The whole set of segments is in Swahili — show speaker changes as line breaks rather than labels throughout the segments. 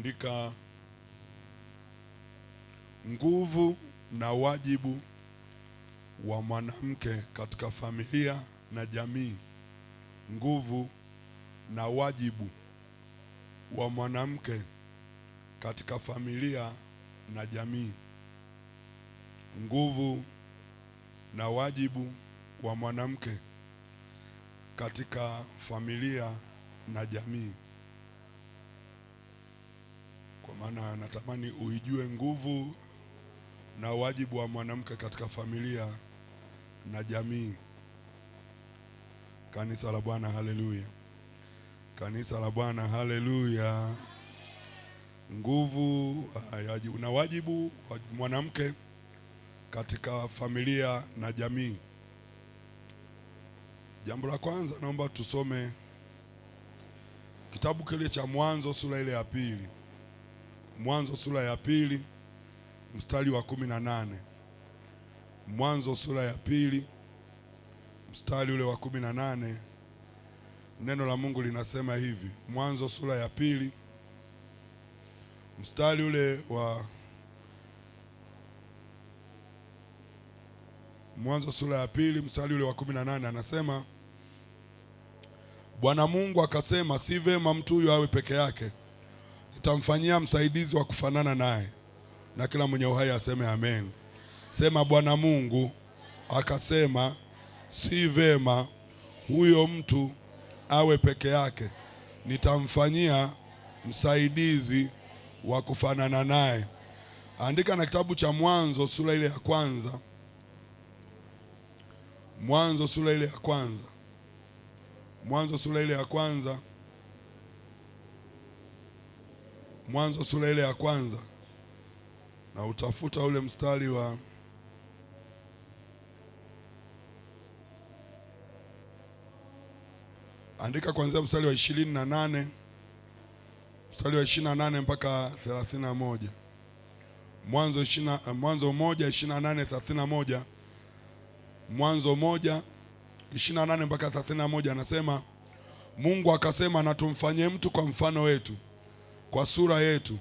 andika nguvu na wajibu wa mwanamke katika familia na jamii. Nguvu na wajibu wa mwanamke katika familia na jamii. Nguvu na wajibu wa mwanamke katika familia na jamii. Kwa maana natamani uijue nguvu na wajibu wa mwanamke katika familia na jamii. Kanisa la Bwana, haleluya. Kanisa la Bwana, haleluya. Nguvu na wajibu wa mwanamke katika familia na jamii. Jambo la kwanza, naomba tusome kitabu kile cha Mwanzo sura ile ya pili. Mwanzo sura ya pili mstari wa 18. Mwanzo sura ya pili mstari ule wa 18. Neno la Mungu linasema hivi. Mwanzo sura ya pili mstari ule wa Mwanzo sura ya pili mstari ule wa 18 anasema, Bwana Mungu akasema, si vema mtu huyu awe peke yake, nitamfanyia msaidizi wa kufanana naye. Na kila mwenye uhai aseme amen. Sema, Bwana Mungu akasema, si vema huyo mtu awe peke yake, nitamfanyia msaidizi wa kufanana naye. Andika na kitabu cha Mwanzo sura ile ya kwanza. Mwanzo sura ile ya kwanza. Mwanzo sura ile ya kwanza. Mwanzo sura ile ya kwanza. Na utafuta ule mstari wa andika kuanzia mstari wa 28. Mstari wa 28 mpaka 31. Mwanzo 1:28 31. Mwanzo 1:28 mpaka 31 anasema, Mungu akasema, na tumfanyie mtu kwa mfano wetu, kwa sura yetu,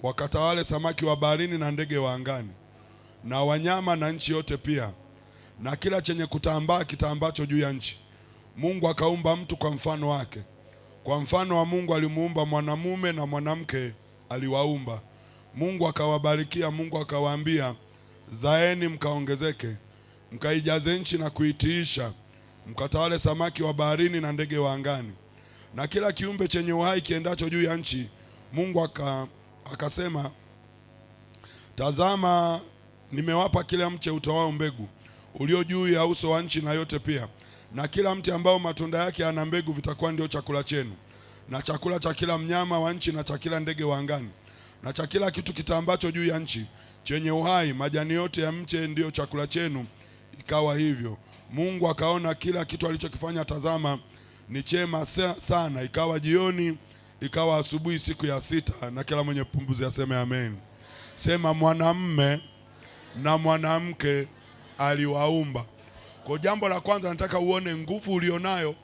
wakatawale samaki wa baharini na ndege wa angani na wanyama na nchi yote pia na kila chenye kutambaa kitambacho juu ya nchi. Mungu akaumba mtu kwa mfano wake, kwa mfano wa Mungu alimuumba, mwanamume na mwanamke aliwaumba. Mungu akawabarikia. Mungu akawaambia, zaeni mkaongezeke, mkaijaze nchi na kuitiisha, mkatawale samaki wa baharini na ndege wa angani na kila kiumbe chenye uhai kiendacho juu ya nchi. Mungu akasema, tazama, nimewapa kila mche utoao mbegu ulio juu ya uso wa nchi na yote pia, na kila mti ambao matunda yake yana mbegu vitakuwa ndio chakula chenu, na chakula cha kila mnyama wa nchi na cha kila ndege wa angani na cha kila kitu kitambacho juu ya nchi chenye uhai, majani yote ya mche ndio chakula chenu. Ikawa hivyo. Mungu akaona kila kitu alichokifanya, tazama, ni chema sana. Ikawa jioni, ikawa asubuhi, siku ya sita. Na kila mwenye pumbuzi aseme amen. Sema, mwanamume na mwanamke aliwaumba. Kwa jambo la kwanza nataka uone nguvu ulionayo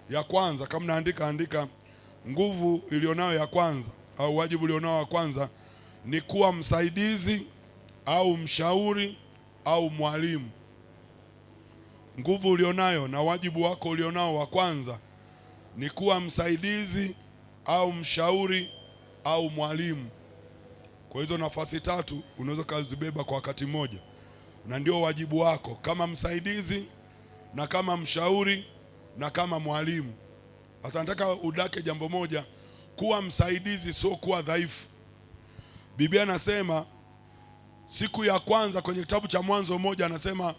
ya kwanza. Kama naandika, andika nguvu ilionayo ya kwanza, au wajibu ulionao wa kwanza ni kuwa msaidizi au mshauri au mwalimu. Nguvu ulionayo na wajibu wako ulionao wa kwanza ni kuwa msaidizi au mshauri au mwalimu. Kwa hizo nafasi tatu unaweza kuzibeba kwa wakati mmoja, na ndio wajibu wako, kama msaidizi na kama mshauri na kama mwalimu. Sasa nataka udake jambo moja, kuwa msaidizi sio kuwa dhaifu. Biblia anasema siku ya kwanza kwenye kitabu cha Mwanzo 1 anasema,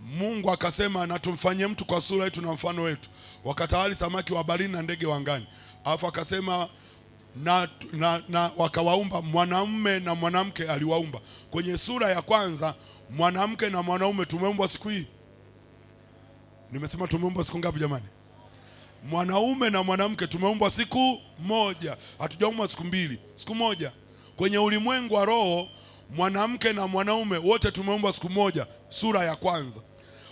Mungu akasema, na tumfanyie mtu kwa sura yetu na mfano wetu, wakatawale samaki wa baharini na ndege wa angani. Alafu akasema na wakawaumba, mwanamume na mwanamke aliwaumba. Kwenye sura ya kwanza mwanamke na mwanaume tumeumbwa siku hii. Nimesema tumeumbwa siku ngapi jamani? Mwanaume na mwanamke tumeumbwa siku moja. Hatujaumbwa siku mbili, siku moja. Kwenye ulimwengu wa roho mwanamke na mwanaume wote tumeumbwa siku moja, sura ya kwanza.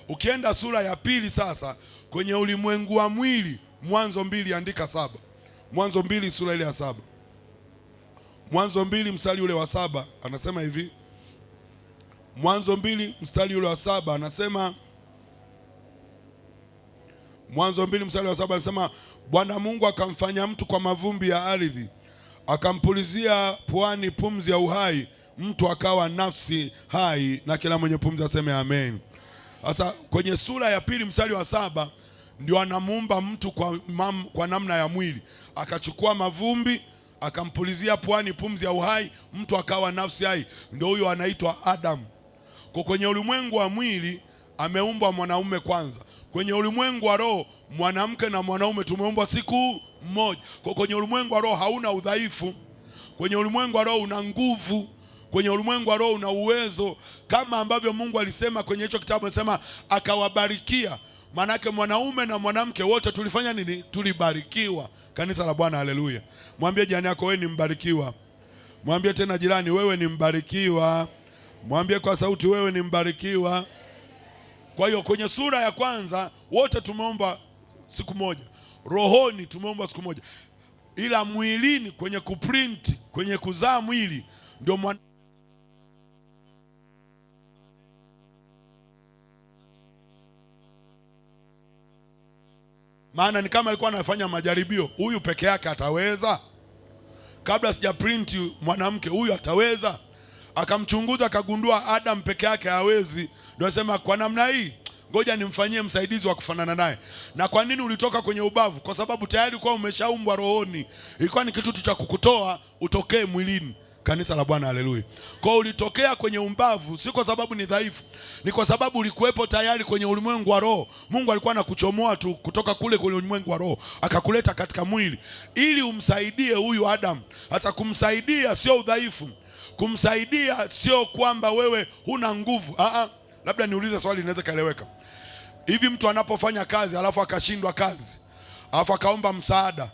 Ukienda sura ya pili sasa, kwenye ulimwengu wa mwili, Mwanzo 2 andika 7. Mwanzo 2 sura ile ya 7. Mwanzo 2 mstari ule wa 7 anasema hivi. Mwanzo 2 mstari ule wa 7 anasema, Mwanzo 2 mstari wa 7 anasema, Bwana Mungu akamfanya mtu kwa mavumbi ya ardhi, akampulizia puani pumzi ya uhai, mtu akawa nafsi hai, na kila mwenye pumzi aseme amen. Sasa kwenye sura ya 2 mstari wa 7 ndio anamuumba mtu kwa namna ya mwili, akachukua mavumbi akampulizia puani pumzi ya uhai, mtu akawa nafsi hai, ndio huyo anaitwa Adam. Kwa kwenye ulimwengu wa mwili ameumbwa mwanaume kwanza. Kwenye ulimwengu wa roho mwanamke na mwanaume tumeumbwa siku moja. Kwa kwenye ulimwengu wa roho hauna udhaifu. Kwenye ulimwengu wa roho una nguvu. Kwenye ulimwengu wa roho una uwezo, kama ambavyo Mungu alisema kwenye hicho kitabu, anasema akawabarikia. Manake mwanaume na mwanamke wote tulifanya nini? Tulibarikiwa. Kanisa la Bwana, haleluya. Mwambie jirani yako wewe ni mbarikiwa. Mwambie tena jirani, wewe ni mbarikiwa. Mwambie kwa sauti, wewe ni mbarikiwa. Kwa hiyo kwenye sura ya kwanza wote tumeomba siku moja, rohoni tumeomba siku moja, ila mwilini, kwenye kuprint, kwenye kuzaa mwili ndio maana ni kama alikuwa anafanya majaribio, huyu peke yake ataweza? Kabla sija print mwanamke, huyu ataweza? Akamchunguza akagundua Adam peke yake hawezi. Ndio anasema kwa namna hii ngoja nimfanyie msaidizi wa kufanana naye. Na kwa nini ulitoka kwenye ubavu? Kwa sababu tayari kwa umeshaumbwa rohoni. Ilikuwa ni kitu cha kukutoa utokee mwilini. Kanisa la Bwana, haleluya. Kwa ulitokea kwenye umbavu si kwa sababu ni dhaifu, ni kwa sababu ulikuwepo tayari kwenye ulimwengu wa roho. Mungu alikuwa anakuchomoa tu kutoka kule kwenye ulimwengu wa roho akakuleta katika mwili ili umsaidie huyu Adam. Hasa kumsaidia sio udhaifu. Kumsaidia sio kwamba wewe huna nguvu. Labda niulize swali linaweza kaeleweka. Hivi mtu anapofanya kazi alafu akashindwa kazi, alafu akaomba msaada,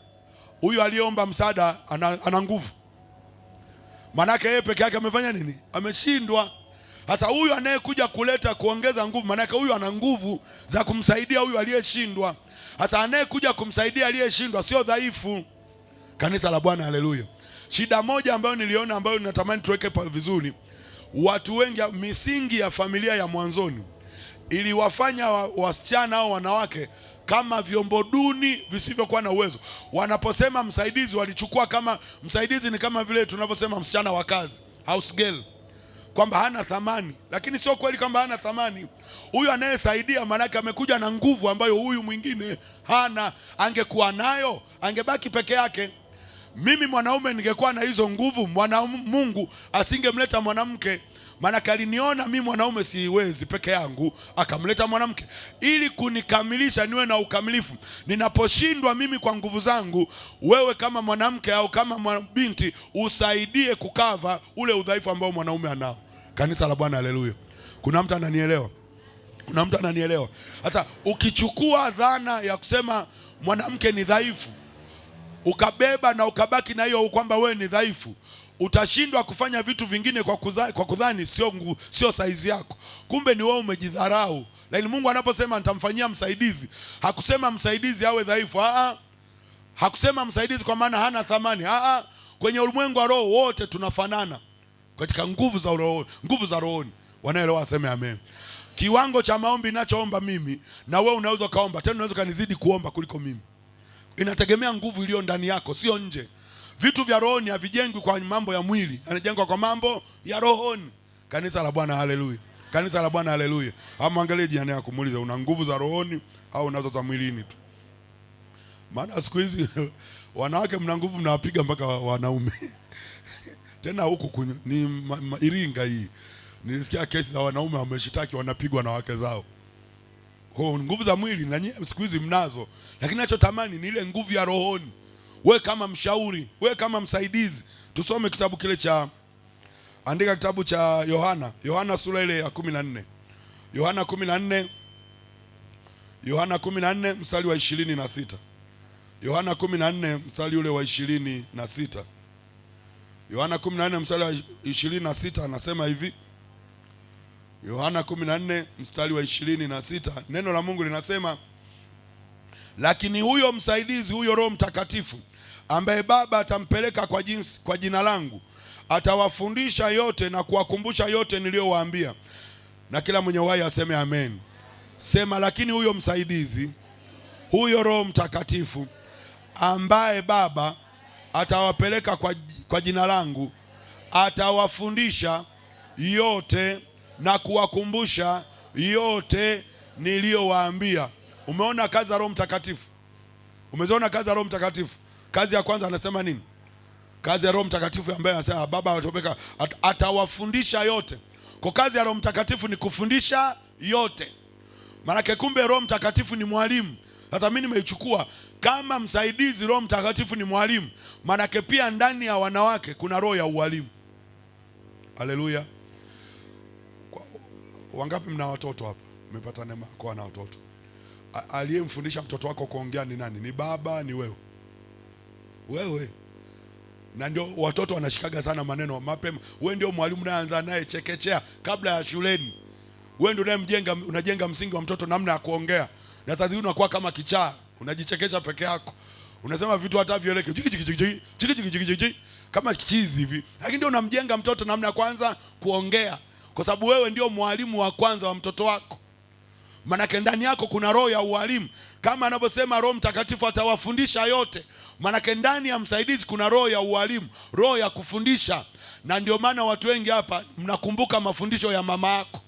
huyu aliyeomba msaada ana nguvu? Manake yeye peke yake amefanya nini? Ameshindwa. Sasa huyu anayekuja kuleta kuongeza nguvu, manake huyu ana nguvu za kumsaidia huyu aliyeshindwa. Sasa anayekuja kumsaidia aliyeshindwa sio dhaifu. Kanisa la Bwana, haleluya. Shida moja ambayo niliona, ambayo ninatamani tuweke vizuri, watu wengi, misingi ya familia ya mwanzoni iliwafanya wasichana au wanawake kama vyombo duni visivyokuwa na uwezo. Wanaposema msaidizi, walichukua kama msaidizi ni kama vile tunavyosema msichana wa kazi, house girl, kwamba hana thamani. Lakini sio kweli kwamba hana thamani. Huyu anayesaidia manake amekuja na nguvu ambayo huyu mwingine hana. Angekuwa nayo angebaki peke yake. Mimi mwanaume ningekuwa na hizo nguvu, Mungu asingemleta mwanamke. Maana aliniona mimi mwanaume siwezi peke yangu, akamleta mwanamke ili kunikamilisha, niwe na ukamilifu. Ninaposhindwa mimi kwa nguvu zangu, wewe kama mwanamke au kama binti usaidie kukava ule udhaifu ambao mwanaume anao. Kanisa la Bwana, haleluya. Kuna mtu ananielewa? Kuna mtu ananielewa? Sasa ukichukua dhana ya kusema mwanamke ni dhaifu, ukabeba na ukabaki na hiyo kwamba wewe ni dhaifu, utashindwa kufanya vitu vingine kwa kudhani sio saizi yako. Kumbe ni wewe umejidharau. Lakini Mungu anaposema nitamfanyia msaidizi, hakusema msaidizi awe dhaifu. Hakusema msaidizi kwa maana hana thamani. Kwenye ulimwengu wa roho wote tunafanana katika nguvu za roho, nguvu za rohoni. Wanaelewa aseme amen. Kiwango cha maombi ninachoomba mimi na wewe unaweza kaomba, tena unaweza kanizidi kuomba kuliko mimi. Inategemea nguvu iliyo ndani yako, sio nje. Vitu vya rohoni havijengwi kwa mambo ya mwili, yanajengwa kwa mambo ya rohoni. Kanisa la Bwana, haleluya. Kanisa la Bwana, haleluya. Amwangalie jirani yako, muulize una nguvu za rohoni au unazo za mwilini tu? Maana siku hizi wanawake mna nguvu, mnawapiga mpaka wanaume. Tena huku ni Iringa hii, nilisikia kesi za wanaume wameshitaki wanapigwa na wake zao. Nguvu za mwili na nyinyi siku hizi mnazo, lakini ninachotamani ni ile nguvu ya rohoni. Wewe kama mshauri, wewe kama msaidizi. Tusome kitabu kile andika kitabu cha Yohana sura ile ya 14. Yohana 14 mstari wa 26. Yohana 14 mstari ule wa 26. Yohana 14 mstari wa 26 anasema hivi. Yohana 14 mstari wa 26, neno la Mungu linasema, lakini huyo msaidizi, huyo Roho Mtakatifu ambaye Baba atampeleka kwa jina langu, atawafundisha yote na kuwakumbusha yote niliyowaambia. Na kila mwenye uhai aseme amen. Sema, lakini huyo msaidizi, huyo Roho Mtakatifu ambaye Baba atawapeleka kwa jina langu, atawafundisha yote na kuwakumbusha yote niliyowaambia. Umeona kazi ya Roho Mtakatifu? Umeziona kazi ya Roho Mtakatifu? Kazi ya kwanza anasema nini? Kazi ya Roho Mtakatifu ambaye anasema Baba atawafundisha yote. Kwa kazi ya Roho Mtakatifu ni kufundisha yote. Maana kumbe Roho Mtakatifu ni mwalimu. Sasa mimi nimeichukua kama msaidizi, Roho Mtakatifu ni mwalimu. Maana pia ndani ya wanawake kuna roho ya ualimu. Haleluya. Wangapi mna watoto hapa? Mmepata neema kwa na watoto. Aliyemfundisha mtoto wako kuongea ni nani? Ni baba, ni wewe? Wewe. Na ndio watoto wanashikaga sana maneno mapema. Wewe ndio mwalimu unaanza naye chekechea kabla ya shuleni. Wewe ndio unajenga msingi wa mtoto namna ya kuongea. Na sasa hivi unakuwa kama kichaa, unajichekesha peke yako. Unasema vitu hata vieleke kama kichizi hivi. Lakini ndio unamjenga mtoto namna ya kwanza kuongea. Kwa sababu wewe ndio mwalimu wa kwanza wa mtoto wako. Maana ndani yako kuna roho ya ualimu. Kama anavyosema Roho Mtakatifu atawafundisha yote. Maana ndani ya msaidizi kuna roho ya ualimu, roho ya kufundisha. Na ndio maana watu wengi hapa mnakumbuka mafundisho ya mama yako.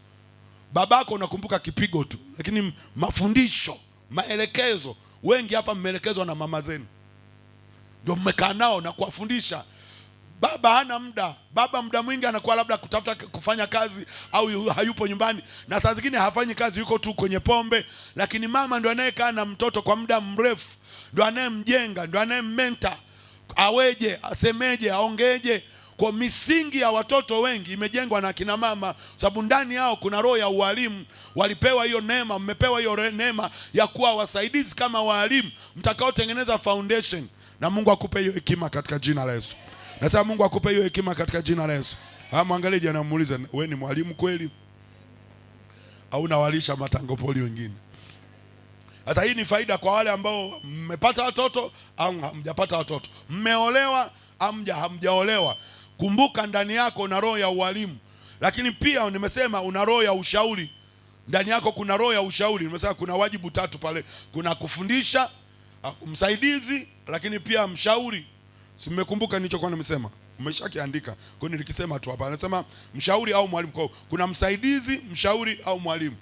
Babako unakumbuka kipigo tu, lakini mafundisho, maelekezo, wengi hapa mmeelekezwa na mama zenu. Ndio mmekaa nao na kuwafundisha. Baba hana muda. Baba muda mwingi anakuwa labda kutafuta kufanya kazi au hayupo nyumbani, na saa zingine hafanyi kazi, yuko tu kwenye pombe. Lakini mama ndio anayekaa na mtoto kwa muda mrefu, ndio anayemjenga, ndio anayemmenta aweje, asemeje, aongeje. Kwa misingi ya watoto wengi imejengwa na kina mama, sababu ndani yao kuna roho ya ualimu. Walipewa hiyo neema, mmepewa hiyo neema ya kuwa wasaidizi kama walimu mtakaotengeneza foundation. Na Mungu akupe hiyo hekima katika jina la Yesu. Nasema Mungu akupe hiyo hekima katika jina la Yesu. Mwangalie jana, namuuliza, wewe ni mwalimu kweli au unawalisha matango poli wengine? Sasa hii ni faida kwa wale ambao mmepata watoto au hamjapata watoto, mmeolewa au hamjaolewa. Kumbuka ndani yako una roho ya ualimu. Lakini pia nimesema una roho ya ushauri. Ndani yako kuna roho ya ushauri. Nimesema kuna wajibu tatu pale. Kuna kufundisha, msaidizi, lakini pia mshauri. Si mmekumbuka nilichokuwa nimesema? Umeshakiandika. Kwa hiyo nilikisema tu hapa. Anasema mshauri au mwalimu. Kwa kuna msaidizi, mshauri au mwalimu.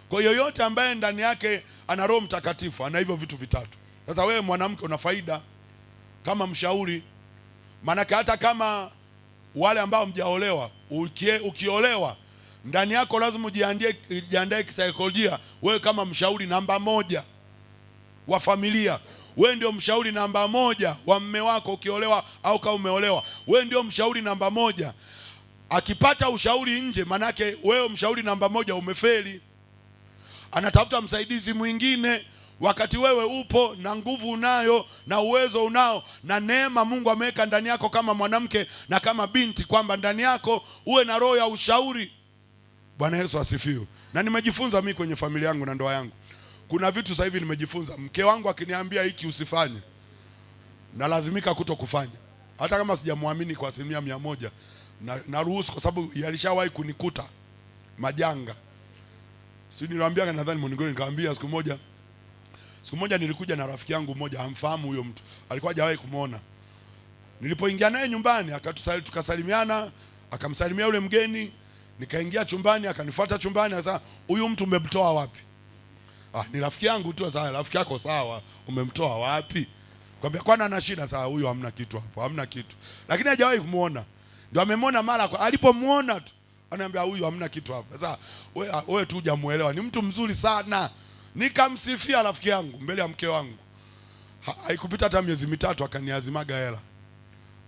Kwa hiyo yote ambaye ndani yake ana Roho Mtakatifu ana hivyo vitu vitatu. Sasa wewe mwanamke una faida kama mshauri. Maana hata kama wale ambao mjaolewa, ukiolewa ndani yako lazima ujiandae kisaikolojia. Wewe kama mshauri namba 1 wa familia, wewe ndio mshauri namba 1 wa mume wako ukiolewa au kama umeolewa. Wewe ndio mshauri namba 1. Akipata ushauri nje, manake wewe mshauri namba 1 umefeli. Anatafuta msaidizi mwingine wakati wewe upo na nguvu unayo na uwezo unao na neema Mungu ameweka ndani yako kama mwanamke na kama binti, kwamba ndani yako uwe na roho ya ushauri. Bwana Yesu asifiwe. Na nimejifunza mimi kwenye familia yangu na ndoa yangu. Kuna vitu sasa hivi nimejifunza. Mke wangu akiniambia hiki usifanye, na lazimika kutokufanya. Hata kama sijamwamini kwa 100%, na ruhusu, kwa sababu yalishawahi kunikuta majanga. Si niliwaambia, nadhani Monigoni nikamwambia siku moja nilikuja na rafiki yangu mmoja, hamfahamu huyo mtu, alikuwa hajawahi kumuona. Nilipoingia naye nyumbani tukasalimiana, akamsalimia yule mgeni, nikaingia chumbani, akanifuata chumbani. Sasa huyu mtu umemtoa wapi? Ni rafiki yangu tu. Sasa rafiki yako sawa, umemtoa wapi? Kwambia kwani ana shida? Sasa huyu hamna kitu hapo, hamna kitu. Lakini hajawahi kumuona. Ndio amemwona mara kwa alipomuona tu ananiambia huyu hamna kitu hapo. Sasa wewe tu hujamuelewa, ni mtu mzuri sana. Nikamsifia rafiki yangu mbele ya mke wangu. Haikupita hata miezi 3 akaniazimaga hela,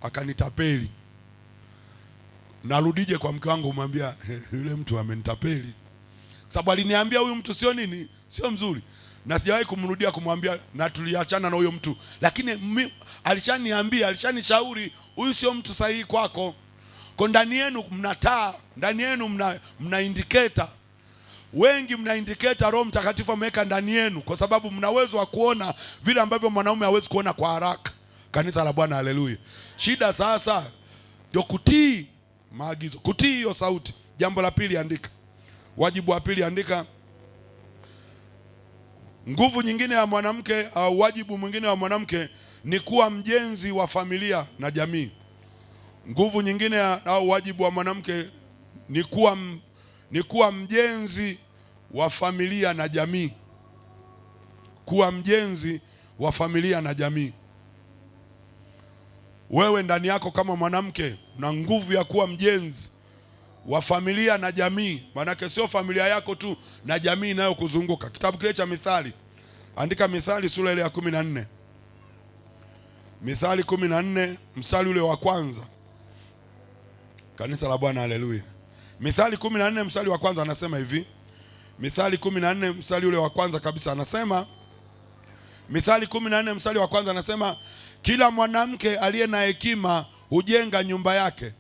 akanitapeli. Narudije kwa mke wangu kumwambia yule mtu amenitapeli? Sababu aliniambia huyu mtu sio nini, sio mzuri. Na sijawahi kumrudia kumwambia na tuliachana na huyo mtu. Lakini alishaniambia, alishanishauri huyu sio mtu sahihi kwako. Kwa ndani yenu mna taa, ndani yenu mna indicator. Wengi mna indicator Roho Mtakatifu ameweka ndani yenu, kwa sababu mna uwezo wa kuona vile ambavyo mwanaume hawezi kuona kwa haraka. Kanisa la Bwana, haleluya. Shida sasa, ndio kutii maagizo, kutii hiyo sauti. Jambo la pili andika, wajibu wa pili andika, nguvu nyingine ya mwanamke au wajibu mwingine wa mwanamke ni kuwa mjenzi wa familia na jamii. Nguvu nyingine au wajibu wa mwanamke ni kuwa mjenzi wa familia na jamii. Kuwa mjenzi wa familia na jamii. Wewe ndani yako kama mwanamke una nguvu ya kuwa mjenzi wa familia na jamii. Maanake sio familia yako tu, na jamii inayokuzunguka. Kitabu kile cha Mithali, andika Mithali sura ile ya 14. Mithali 14 mstari ule wa kwanza. Kanisa la Bwana, haleluya. Mithali 14 mstari wa kwanza anasema hivi. Mithali 14 mstari ule wa kwanza kabisa anasema, Mithali 14 mstari wa kwanza anasema, kila mwanamke aliye na hekima hujenga nyumba yake,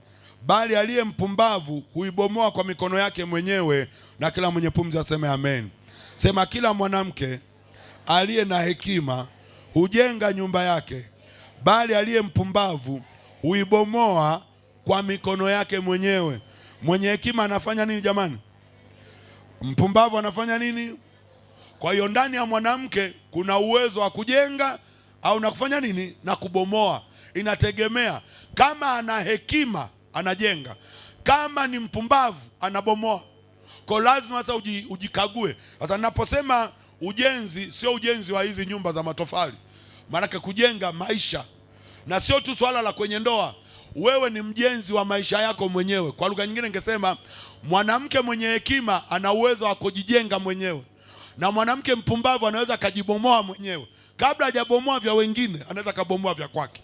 bali aliye mpumbavu huibomoa kwa mikono yake mwenyewe. Na kila mwenye pumzi aseme amen. Sema, kila mwanamke aliye na hekima hujenga nyumba yake, bali aliye mpumbavu huibomoa kwa mikono yake mwenyewe. Mwenye hekima anafanya nini jamani? Mpumbavu anafanya nini? Kwa hiyo ndani ya mwanamke kuna uwezo wa kujenga au na kufanya nini? Na kubomoa. Inategemea. Kama ana hekima anajenga, kama ni mpumbavu anabomoa. Kwa lazima sasa ujikague. Sasa ninaposema ujenzi, sio ujenzi wa hizi nyumba za matofali. Maanake kujenga maisha, na sio tu swala la kwenye ndoa. Wewe ni mjenzi wa maisha yako mwenyewe. Kwa lugha nyingine ningesema mwanamke mwenye hekima ana uwezo wa kujijenga mwenyewe, na mwanamke mpumbavu anaweza kajibomoa mwenyewe. Kabla hajabomoa vya wengine, anaweza kabomoa vya kwake.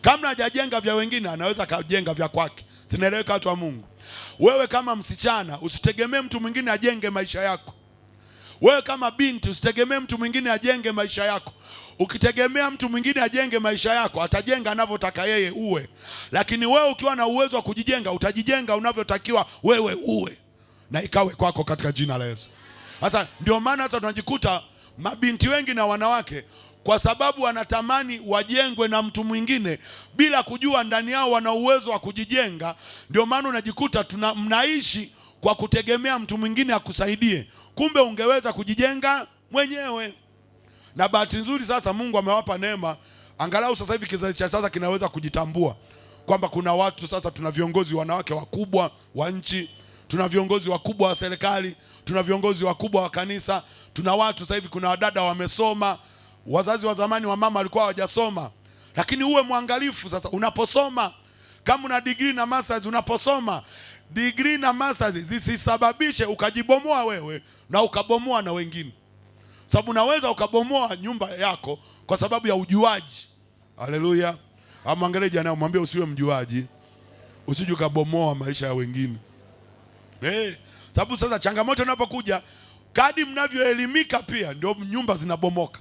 Kabla hajajenga vya wengine, anaweza kajenga vya kwake. Sinaeleweka watu wa Mungu? Wewe kama msichana usitegemee mtu mwingine ajenge maisha yako. Wewe kama binti usitegemee mtu mwingine ajenge maisha yako. Ukitegemea mtu mwingine ajenge maisha yako, atajenga anavyotaka yeye uwe. Lakini wewe ukiwa na uwezo wa kujijenga, utajijenga unavyotakiwa wewe uwe, na ikawe kwako katika jina la Yesu. Sasa ndio maana sasa tunajikuta mabinti wengi na wanawake, kwa sababu wanatamani wajengwe na mtu mwingine bila kujua ndani yao wana uwezo wa kujijenga. Ndio maana unajikuta mnaishi kwa kutegemea mtu mwingine akusaidie, kumbe ungeweza kujijenga mwenyewe. Na bahati nzuri sasa Mungu amewapa neema, angalau sasa hivi kizazi cha sasa kinaweza kujitambua kwamba kuna watu sasa, tuna viongozi wanawake wakubwa wa nchi, tuna viongozi wakubwa wa serikali, tuna viongozi wakubwa wa kanisa, tuna watu sasa hivi, kuna wadada wamesoma. Wazazi wa zamani wa mama walikuwa hawajasoma. Lakini uwe mwangalifu sasa unaposoma. Kama una degree na masters, unaposoma degree na masters zisisababishe ukajibomoa wewe na ukabomoa na wengine. Sababu unaweza ukabomoa nyumba yako kwa sababu ya ujuaji. Haleluya. Amwangalie jana, mwambie usiwe mjuaji, usije ukabomoa maisha ya wengine. Sababu sasa changamoto inapokuja, kadi mnavyoelimika pia ndio nyumba zinabomoka,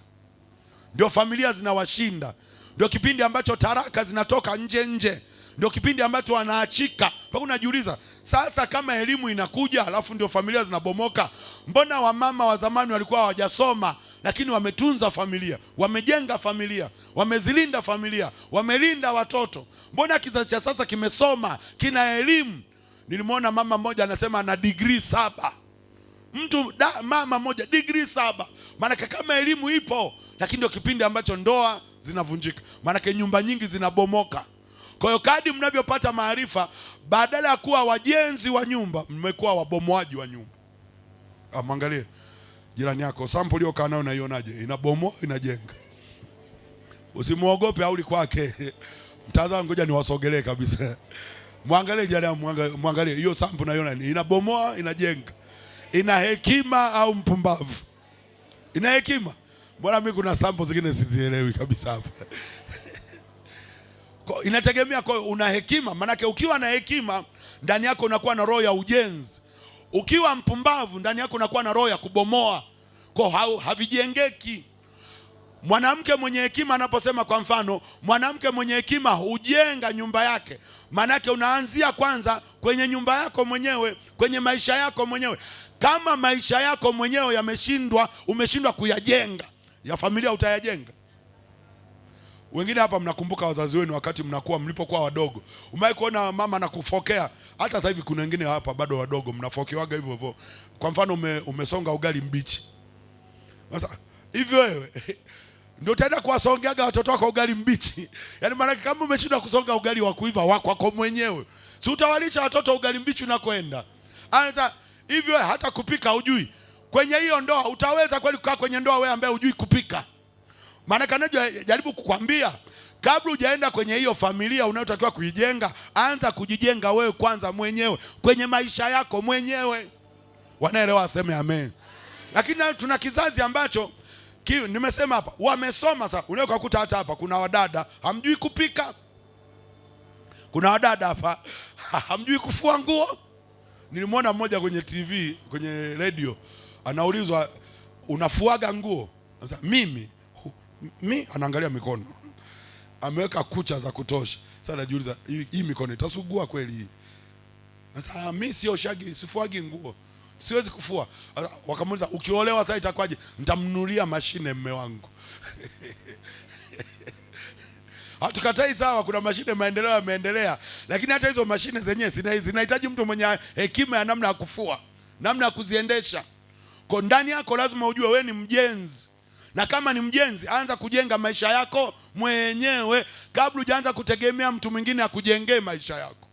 ndio familia zinawashinda, ndio kipindi ambacho taraka zinatoka nje, ndio kipindi ambacho wanaachika. Mpaka unajiuliza sasa, kama elimu inakuja alafu ndio familia zinabomoka, mbona wamama wa zamani walikuwa hawajasoma lakini wametunza familia, wamejenga familia, wamezilinda familia, wamelinda watoto? Mbona kizazi cha sasa kimesoma, kina elimu? Nilimwona mama mmoja anasema ana degree 7. Mama mmoja degree 7. Maana kama elimu ipo, lakini ndio kipindi ambacho ndoa zinavunjika, maana nyumba nyingi zinabomoka. Kwa hiyo kadi mnavyopata maarifa, badala ya kuwa wajenzi wa nyumba, mmekuwa wabomoaji wa nyumba. Mwangalie jirani yako, sample uliokaa nayo unaionaje? Inabomoa, inajenga? Usimuogope auli kwake. Mtazama, ngoja niwasogelee kabisa. Mwangalie jirani, mwangalie hiyo sample unaiona, inabomoa, inajenga? Ina hekima au mpumbavu? Ina hekima. Mbona mimi kuna sample zingine sizielewi kabisa hapa. Inategemea kwa una hekima. Manake ukiwa na hekima ndani yako unakuwa na roho ya ujenzi. Ukiwa mpumbavu ndani yako unakuwa na roho ya kubomoa. Kwa havijengeki. Mwanamke mwenye hekima anaposema, kwa mfano, mwanamke mwenye hekima hujenga nyumba yake, manake unaanzia kwanza kwenye nyumba yako mwenyewe, kwenye maisha yako mwenyewe. Kama maisha yako mwenyewe umeshindwa kuyajenga, ya familia utayajenga? Wengine hapa mnakumbuka wazazi wenu wakati mlipokuwa wadogo. Umewahi kuona mama anakufokea? Hata sasa hivi kuna wengine hapa bado wadogo mnafokewaga hivyo hivyo. Kwa mfano umesonga ugali mbichi. Sasa hivyo wewe ndio utaenda kuwasongeaga watoto wako ugali mbichi. Yaani maana kama umeshindwa kusonga ugali wa kuiva wako mwenyewe, si utawalisha watoto ugali mbichi unakoenda? Sasa hivyo hata kupika hujui. Kwenye hiyo ndoa utaweza kweli kukaa kwenye ndoa wewe ambaye hujui kupika? Maana jaribu kukwambia kabla hujaenda kwenye hiyo familia unayotakiwa kuijenga, anza kujijenga wewe kwanza mwenyewe kwenye maisha yako mwenyewe. Wanaelewa, aseme amen. Lakini tuna kizazi ambacho nimesema hapa wamesoma. Sasa unaweza kukuta hata hapa kuna wadada hamjui kupika, kuna wadada hapa hamjui kufua nguo. Nilimwona mmoja kwenye TV, kwenye radio, anaulizwa unafuaga nguo? Sasa mimi anaangalia mikono, ameweka kucha za kutosha. Sasa najiuliza hii mikono itasugua kweli hii? Sasa mimi sifuagi nguo, siwezi kufua. Wakamuuliza ukiolewa sasa itakwaje? Nitamnunulia mashine mume wangu. Hatukatai, sawa, kuna mashine maendeleo yameendelea, lakini hata hizo mashine zenyewe zinahitaji mtu mwenye hekima ya namna ya kufua, namna ya kuziendesha. Kwa ndani yako lazima ujue wewe ni mjenzi, na kama ni mjenzi anza kujenga maisha yako mwenyewe kabla hujaanza kutegemea mtu mwingine akujengee maisha yako.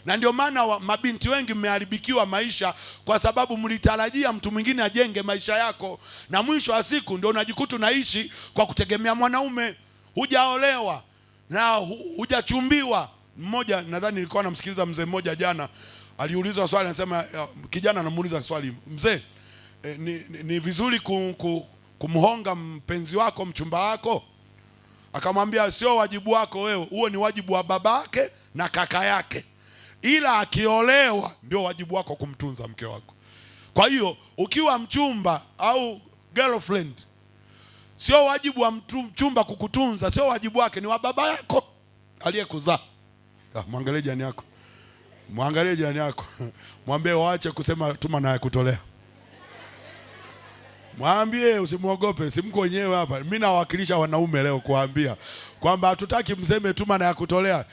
Na ndio maana mabinti wengi mmeharibikiwa maisha kwa sababu mlitarajia mtu mwingine ajenge maisha yako, na mwisho wa siku ndio unajikuta unaishi kwa kutegemea mwanaume. Hujaolewa na hujachumbiwa. Mmoja nadhani nilikuwa namsikiliza mzee mmoja jana, aliulizwa swali, anasema kijana anamuuliza swali, mzee, ni vizuri kumhonga mpenzi wako, mchumba wako? Akamwambia sio wajibu wako wewe, huo ni wajibu wa babake na kaka yake, ila akiolewa ndio wajibu wako kumtunza mke wako. Kwa hiyo ukiwa mchumba au girlfriend, sio wajibu wa mchumba kukutunza, sio wajibu wake, ni wa baba yako aliyekuzaa. Mwangalie jirani yako, mwangalie jirani yako, mwambie waache kusema tuma na kutolea. Mwambie usimuogope, si mko wenyewe hapa. Mimi nawakilisha wanaume leo kuambia kwamba hatutaki mseme tuma na kutolea.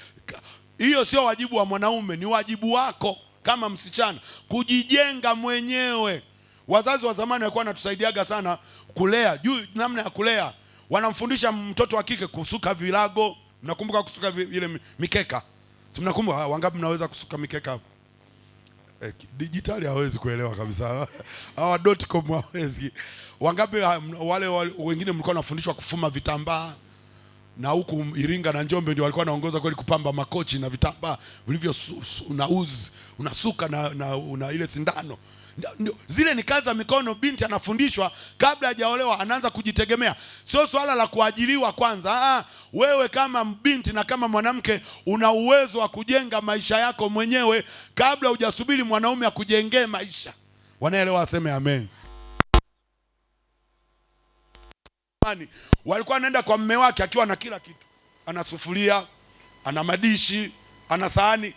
Hiyo sio wajibu wa mwanaume, ni wajibu wako kama msichana kujijenga mwenyewe. Wazazi wa zamani walikuwa wanatusaidiaga sana kulea, juu namna ya kulea. Wanamfundisha mtoto wa kike kusuka vilago. Mnakumbuka kusuka ile mikeka? Si mnakumbuka? Wangapi mnaweza kusuka mikeka? Digitali hawezi kuelewa kabisa. Hawa .com hawezi. Wangapi wale wengine mlikuwa mnafundishwa kufuma vitambaa? Na huku Iringa na Njombe ndio walikuwa wanaongoza kweli kupamba makochi na vitambaa vilivyo unasuka na ile sindano. Zile ni kazi za mikono. Binti anafundishwa kabla hajaolewa, anaanza kujitegemea. Sio swala la kuajiriwa kwanza. Wewe kama binti na kama mwanamke una uwezo wa kujenga maisha yako mwenyewe kabla hujasubiri mwanaume akujengee maisha. Wanaelewa, aseme amen. Walikuwa wanaenda kwa mume wake akiwa na kila kitu. Ana sufuria, ana madishi, ana sahani,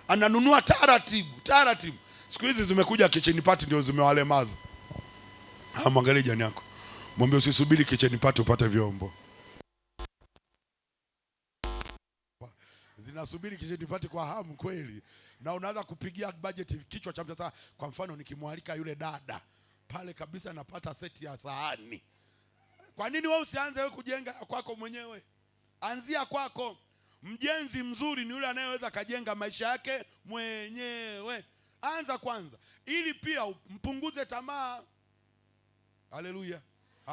ananunua taratibu. Siku hizi zimekuja kitchen party ndio zimewalemaza. Mwangalie jirani yako, mwambie usisubiri kitchen party upate vyombo. Zinasubiri kitchen party kwa hamu kweli. Na unaanza kupigia budget kichwa cha mtasa. Kwa mfano nikimwalika yule dada pale kabisa napata seti ya sahani. Kwa nini wewe usianze wewe kujenga kwako mwenyewe? Anzia kwako. Mjenzi mzuri ni yule anayeweza kajenga maisha yake mwenyewe. Anza kwanza ili pia mpunguze tamaa. Haleluya.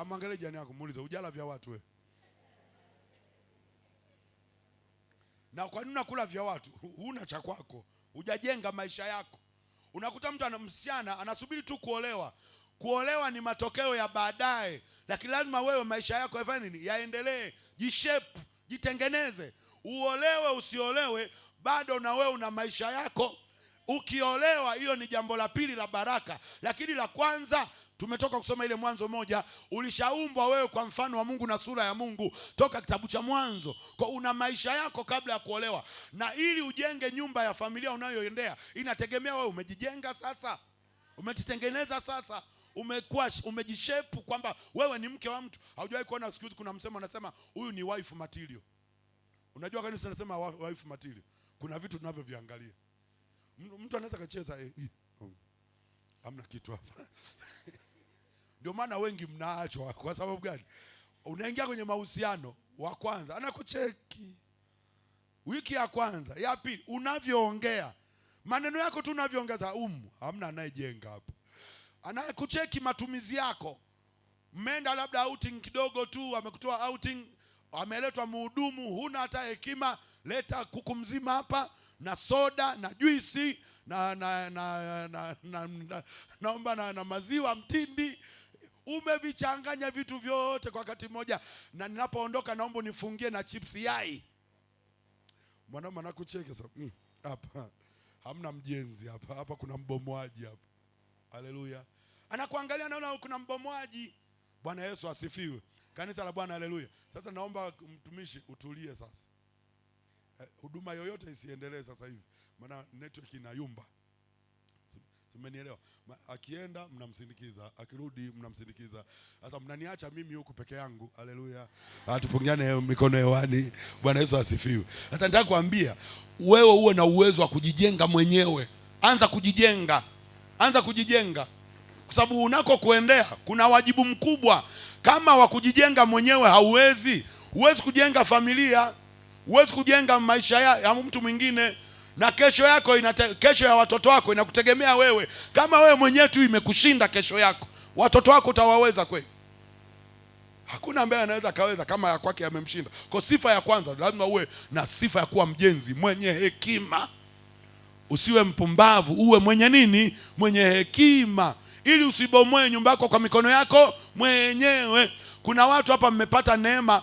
Mwangalie jirani yako, muulize ujala vya watu wewe. Na kwa nini unakula vya watu? Huna cha kwako. Hujajenga maisha yako. Unakuta mtu msichana anasubiri tu kuolewa. Kuolewa ni matokeo ya baadaye, lakini lazima wewe maisha yako yafanye nini? Yaendelee. Jishape, jitengeneze. Uolewe usiolewe, bado na wewe una maisha yako. Ukiolewa hiyo ni jambo la pili la baraka, lakini la kwanza tumetoka kusoma ile Mwanzo 1, ulishaumbwa wewe kwa mfano wa Mungu na sura ya Mungu toka kitabu cha Mwanzo. Kwa una maisha yako kabla ya kuolewa, na ili ujenge nyumba ya familia unayoendea inategemea wewe umejijenga sasa, umejitengeneza sasa. umekuwa umejishape kwamba wewe ni mke wa mtu. Haujawahi kuona siku hizi kuna msemo anasema huyu ni wife material. Unajua kanisa nasema wife material. Kuna vitu tunavyoviangalia. Mtu anaweza kacheza hamna kitu hapa. Ndio maana wengi mnaachwa. Kwa sababu gani? Unaingia kwenye mahusiano, wa kwanza anakucheki. Wiki ya kwanza, ya pili unavyoongea. Maneno yako tu unavyoongeza hamna anayejenga hapa. Anakucheki matumizi yako. Mmeenda labda outing kidogo tu, amekutoa outing, ameletwa mhudumu, huna hata hekima, leta kuku mzima hapa na soda na juisi na maziwa mtindi. Umevichanganya vitu vyote kwa wakati mmoja, na ninapoondoka naomba nifungie na chips yai. Mwanaume anakucheka sasa. Hapa hamna mjenzi hapa. Hapa kuna mbomoaji hapa. Haleluya. Anakuangalia naona kuna mbomoaji. Bwana Yesu asifiwe. Kanisa la Bwana, haleluya. Sasa naomba mtumishi utulie sasa. Huduma yoyote isiendelee sasa hivi, maana network inayumba. Simenielewa? Akienda mnamsindikiza, akirudi mnamsindikiza. Sasa mnaniacha mimi huku peke yangu. Haleluya. Tupungiane mikono hewani. Bwana Yesu asifiwe. Sasa nataka kuambia wewe uwe na uwezo wa kujijenga mwenyewe. Anza kujijenga. Anza kujijenga. Kwa sababu unako kuendea kuna wajibu mkubwa. Kama wa kujijenga mwenyewe hauwezi, huwezi kujenga familia, huwezi kujenga maisha ya mtu mwingine, na kesho yako kesho ya watoto wako inakutegemea wewe. Kama wewe mwenyewe tu imekushinda kesho yako, watoto wako utawaweza kweli? Hakuna ambaye anaweza kaweza kama ya kwake yamemshinda. Kwa sifa ya kwanza lazima uwe na sifa ya kuwa mjenzi mwenye hekima. Usiwe mpumbavu, uwe mwenye nini? Mwenye hekima, ili usibomoe nyumba yako kwa mikono yako mwenyewe. Kuna watu hapa mmepata neema,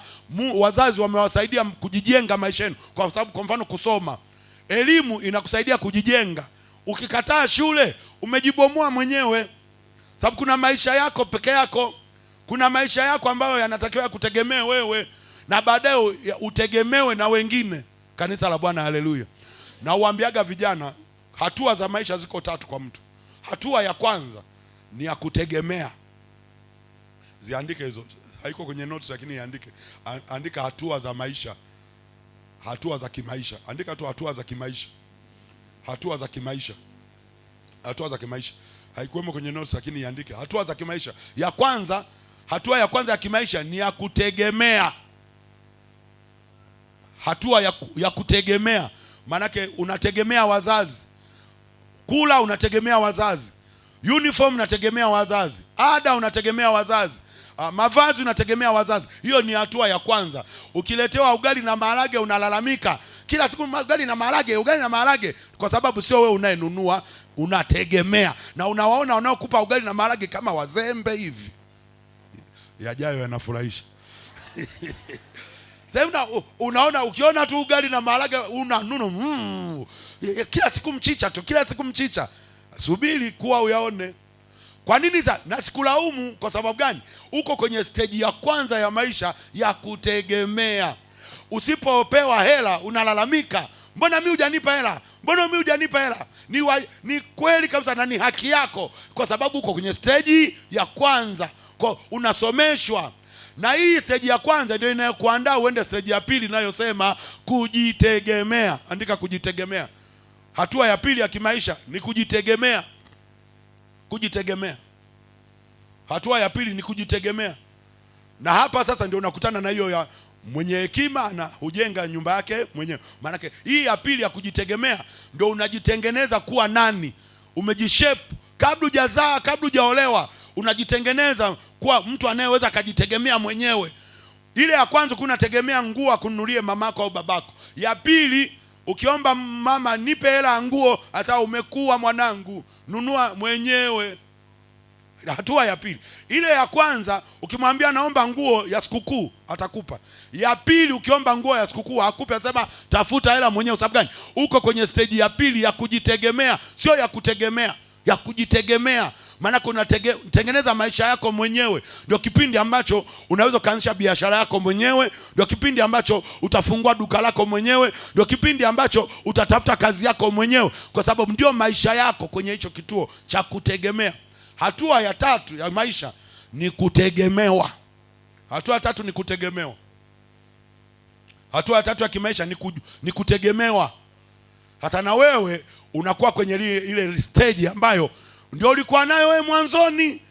wazazi wamewasaidia kujijenga maisha yenu. Kwa sababu kwa mfano kusoma, elimu inakusaidia kujijenga. Ukikataa shule umejibomoa mwenyewe. Sababu kuna maisha yako peke yako. Kuna maisha yako ambayo yanatakiwa kutegemea wewe, na baadaye utegemewe na wengine. Kanisa la Bwana, haleluya. Na uambiaga vijana, hatua za maisha ziko 3 kwa mtu. Hatua ya kwanza ni ya kutegemea. Ziandike hizo. Haiko kwenye notes lakini iandike. Andika hatua za maisha. Hatua za kimaisha. Andika tu hatua za kimaisha. Hatua za kimaisha. Hatua za kimaisha. Haikuwemo kwenye notes lakini iandike. Hatua za kimaisha. Ya kwanza, hatua ya kwanza ya kimaisha ni ya kutegemea. Hatua ya kutegemea. Manake unategemea wazazi. Kula unategemea wazazi. Uniform unategemea wazazi. Ada unategemea wazazi. Mavazi unategemea wazazi. Hiyo ni hatua ya kwanza. Ukiletewa ugali na maharage unalalamika. Kila siku ugali na maharage, ugali na maharage, kwa sababu sio wewe unayenunua, unategemea. Na unawaona wanaokupa ugali na maharage kama wazembe hivi. Yajayo yanafurahisha. Sasa unaona ukiona tu ugali na maharage unanuna. Kila siku mchicha tu, kila siku mchicha. Subiri kuwa uyaone. Kwa nini sasa? Na sikulaumu. Kwa sababu gani? Uko kwenye stage ya kwanza ya maisha ya kutegemea. Usipopewa hela unalalamika, mbona mimi hujanipa hela? Mbona mimi hujanipa hela? Ni kweli kabisa na ni haki yako, kwa sababu uko kwenye stage ya kwanza. Kwa unasomeshwa. Na hii stage ya kwanza ndio inayokuandaa uende stage ya pili inayosema kujitegemea. Andika kujitegemea. Hatua ya pili ya kimaisha ni kujitegemea. Kujitegemea. Hatua ya pili ni kujitegemea. Na hapa sasa ndio unakutana na hiyo ya mwenye hekima na hujenga nyumba yake mwenyewe. Maana hii ya pili ya kujitegemea ndio unajitengeneza kuwa nani. Umejishape kabla hujazaa, kabla hujaolewa, unajitengeneza kuwa mtu anayeweza kujitegemea mwenyewe. Ile ya kwanza kunategemea nguo kununulie mamako au babako. Ya pili ukiomba mama nipe hela nguo, hasa umekuwa mwanangu, nunua mwenyewe. Hatua ya pili. Ile ya kwanza ukimwambia naomba nguo ya sikukuu atakupa. Ya pili ukiomba nguo ya sikukuu hakupe, anasema tafuta hela mwenyewe. Sababu gani? Uko kwenye stage ya pili ya kujitegemea, sio ya kutegemea, ya kujitegemea. Maana unatengeneza maisha yako mwenyewe. Ndio kipindi ambacho unaweza kuanzisha biashara yako mwenyewe. Ndio kipindi ambacho utafungua duka lako mwenyewe. Ndio kipindi ambacho utatafuta kazi yako mwenyewe, kwa sababu ndio maisha yako kwenye hicho kituo cha kutegemea. Hatua ya tatu ya maisha ni kutegemewa. Hatua ya tatu ni kutegemewa. Hatua ya tatu ya kimaisha ni kutegemewa. Hata na wewe unakuwa kwenye ile stage ambayo ndio ulikuwa nayo wewe mwanzoni.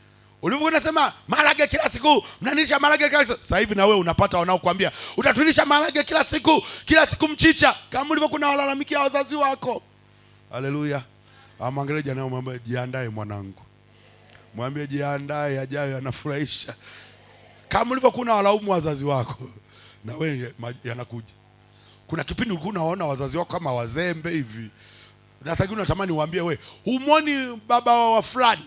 Ulivyokuwa unasema maharage kila siku, mnanilisha maharage kila siku. Sasa hivi na wewe unapata wanaokuambia utatulisha maharage kila siku mchicha, kama ulivyokuwa unawalalamikia wazazi wako. Haleluya. Amwangalie jana, mwambie jiandae mwanangu. Mwambie jiandae, yajayo yanafurahisha. Kama ulivyokuwa unawalaumu wazazi wako, na wewe yanakuja. Kuna kipindi ulikuwa unaona wazazi wako kama wazembe hivi. Na sasa unatamani uambie wewe, "Humwoni baba wa fulani?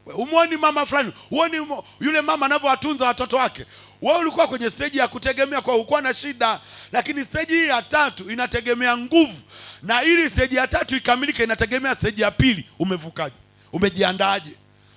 Humwoni mama fulani? Huoni yule mama anavyowatunza watoto wake?" Wewe ulikuwa kwenye stage ya kutegemea, kwa ukuwa na shida. Lakini stage hii ya tatu inategemea nguvu. Na ili stage ya tatu ikamilike inategemea stage ya pili. Umevukaje? Umejiandaje?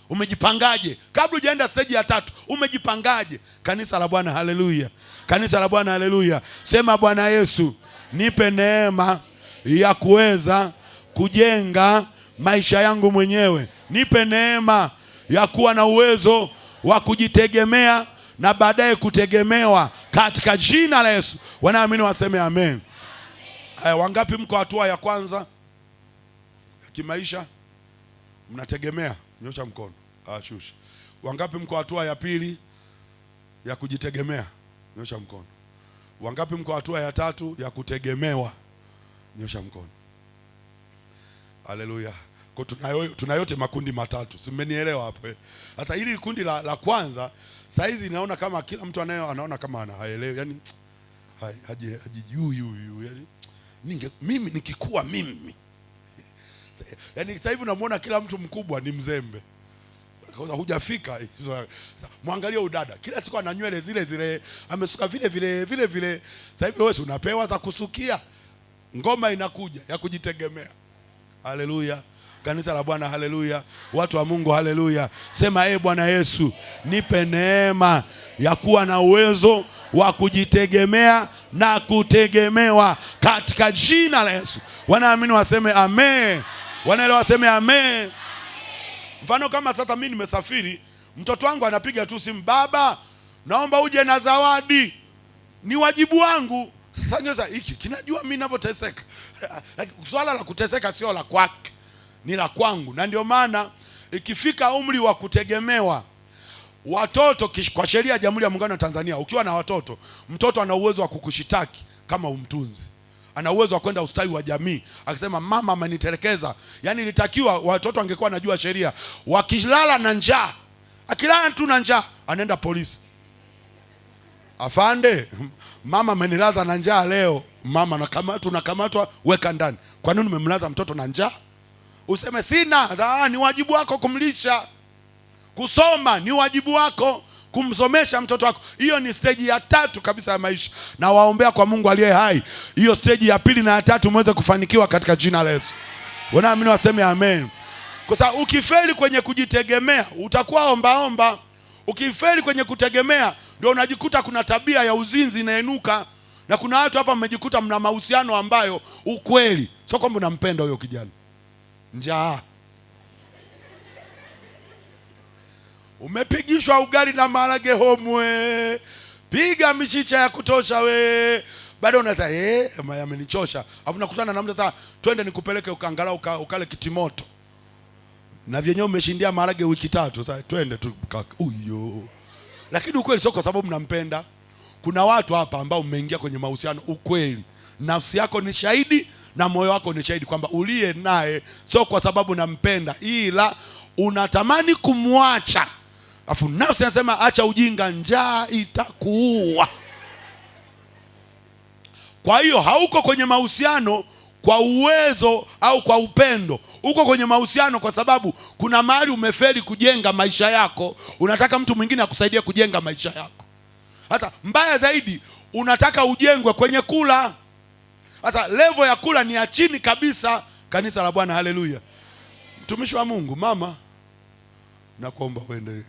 Umejipangaje? Kabla hujaenda stage ya tatu, umejipangaje? Kanisa la Bwana, haleluya. Kanisa la Bwana, haleluya. Sema, Bwana Yesu, nipe neema ya kuweza kujenga maisha yangu mwenyewe. Nipe neema ya kuwa na uwezo wa kujitegemea na baadaye kutegemewa, katika jina la Yesu. Wanaamini waseme amen. Wangapi mko hatua ya kwanza ya kimaisha? Mnategemea? Nyosha mkono. Shusha. Wangapi mko hatua ya pili ya kujitegemea? Nyosha mkono. Wangapi mko hatua ya tatu ya kutegemewa? Nyosha mkono. Haleluya. Kwa tuna yote makundi matatu. Simenielewa hapo? Sasa hili kundi la kwanza saizi naona kama kila mtu anaona kama haelewi, yani hajijui huyu, yani mimi nikikuwa mimi. Yani sasa hivi unamwona kila mtu mkubwa ni mzembe. Kwa sababu hujafika. Muangalie udada, kila siku ana nywele zile, amesuka vile. Sasa hivi wewe unapewa za kusukia. Ngoma inakuja ya kujitegemea. Haleluya. Kanisa la Bwana, haleluya. Watu wa Mungu, haleluya. Sema, Bwana Yesu, nipe neema ya kuwa na uwezo wa kujitegemea na kutegemewa, katika jina la Yesu. Wanaamini waseme amen. Wanaelewa waseme amen. Mfano kama sasa mimi nimesafiri, mtoto wangu anapiga tu simu, "Baba, naomba uje na zawadi." Ni wajibu wangu. Sasa nyoza hiki kinajua mimi ninavyoteseka. Swala la kuteseka sio la kwake, ni la kwangu. Na ndio maana ikifika umri wa kutegemewa, watoto kwa sheria ya Jamhuri ya Muungano wa Tanzania, ukiwa na watoto, mtoto ana uwezo wa kukushitaki kama umtunzi. Ana uwezo wa kwenda ustawi wa jamii akisema, "Mama amenitelekeza." Yaani ilitakiwa watoto wangekuwa najua sheria, wakilala na njaa, akilala tu na njaa, anaenda polisi. "Afande, mama amenilaza na njaa leo." Mama tunakamatwa, weka ndani. "Kwa nini umemlaza mtoto na njaa?" Useme, "Sina." Ni wajibu wako kumlisha. Kusoma ni wajibu wako kumsomesha mtoto wako. Hiyo ni stage ya tatu kabisa ya maisha. Na waombea kwa Mungu aliye hai, hiyo stage ya pili na ya tatu muweze kufanikiwa katika jina la Yesu. Wanaamini waseme amen. Kwa sababu ukifeli kwenye kujitegemea utakuwa ombaomba. Ukifeli kwenye kutegemea ndio unajikuta kuna tabia ya uzinzi inainuka. Na kuna watu hapa mmejikuta mna mahusiano ambayo ukweli sio kwamba unampenda huyo kijana. Njaa. Umepigishwa ugali na maharage homwe, piga michicha ya kutosha we, bado unasema yamenichosha. Alafu nakutana na mtu sasa, "Twende nikupeleke ukaangalau ukale kitimoto." Na vyenyewe umeshindia maharage wiki 3. Sasa twende tu kaka. Uyo. Lakini ukweli sio kwa sababu mnampenda. Kuna watu hapa ambao mmeingia kwenye mahusiano ukweli. Nafsi yako ni shahidi na moyo wako ni shahidi kwamba uliye naye sio kwa sababu nampenda, ila unatamani kumwacha. Afu nafsi inasema, "Acha ujinga, njaa itakuua." Kwa hiyo hauko kwenye mahusiano kwa uwezo au kwa upendo. Uko kwenye mahusiano kwa sababu kuna mahali umefeli kujenga maisha yako. Unataka mtu mwingine akusaidie kujenga maisha yako. Sasa mbaya zaidi, unataka ujengwe kwenye kula. Sasa level ya kula ni ya chini kabisa. Kanisa la Bwana, haleluya. Mtumishi wa Mungu, mama, nakuomba uende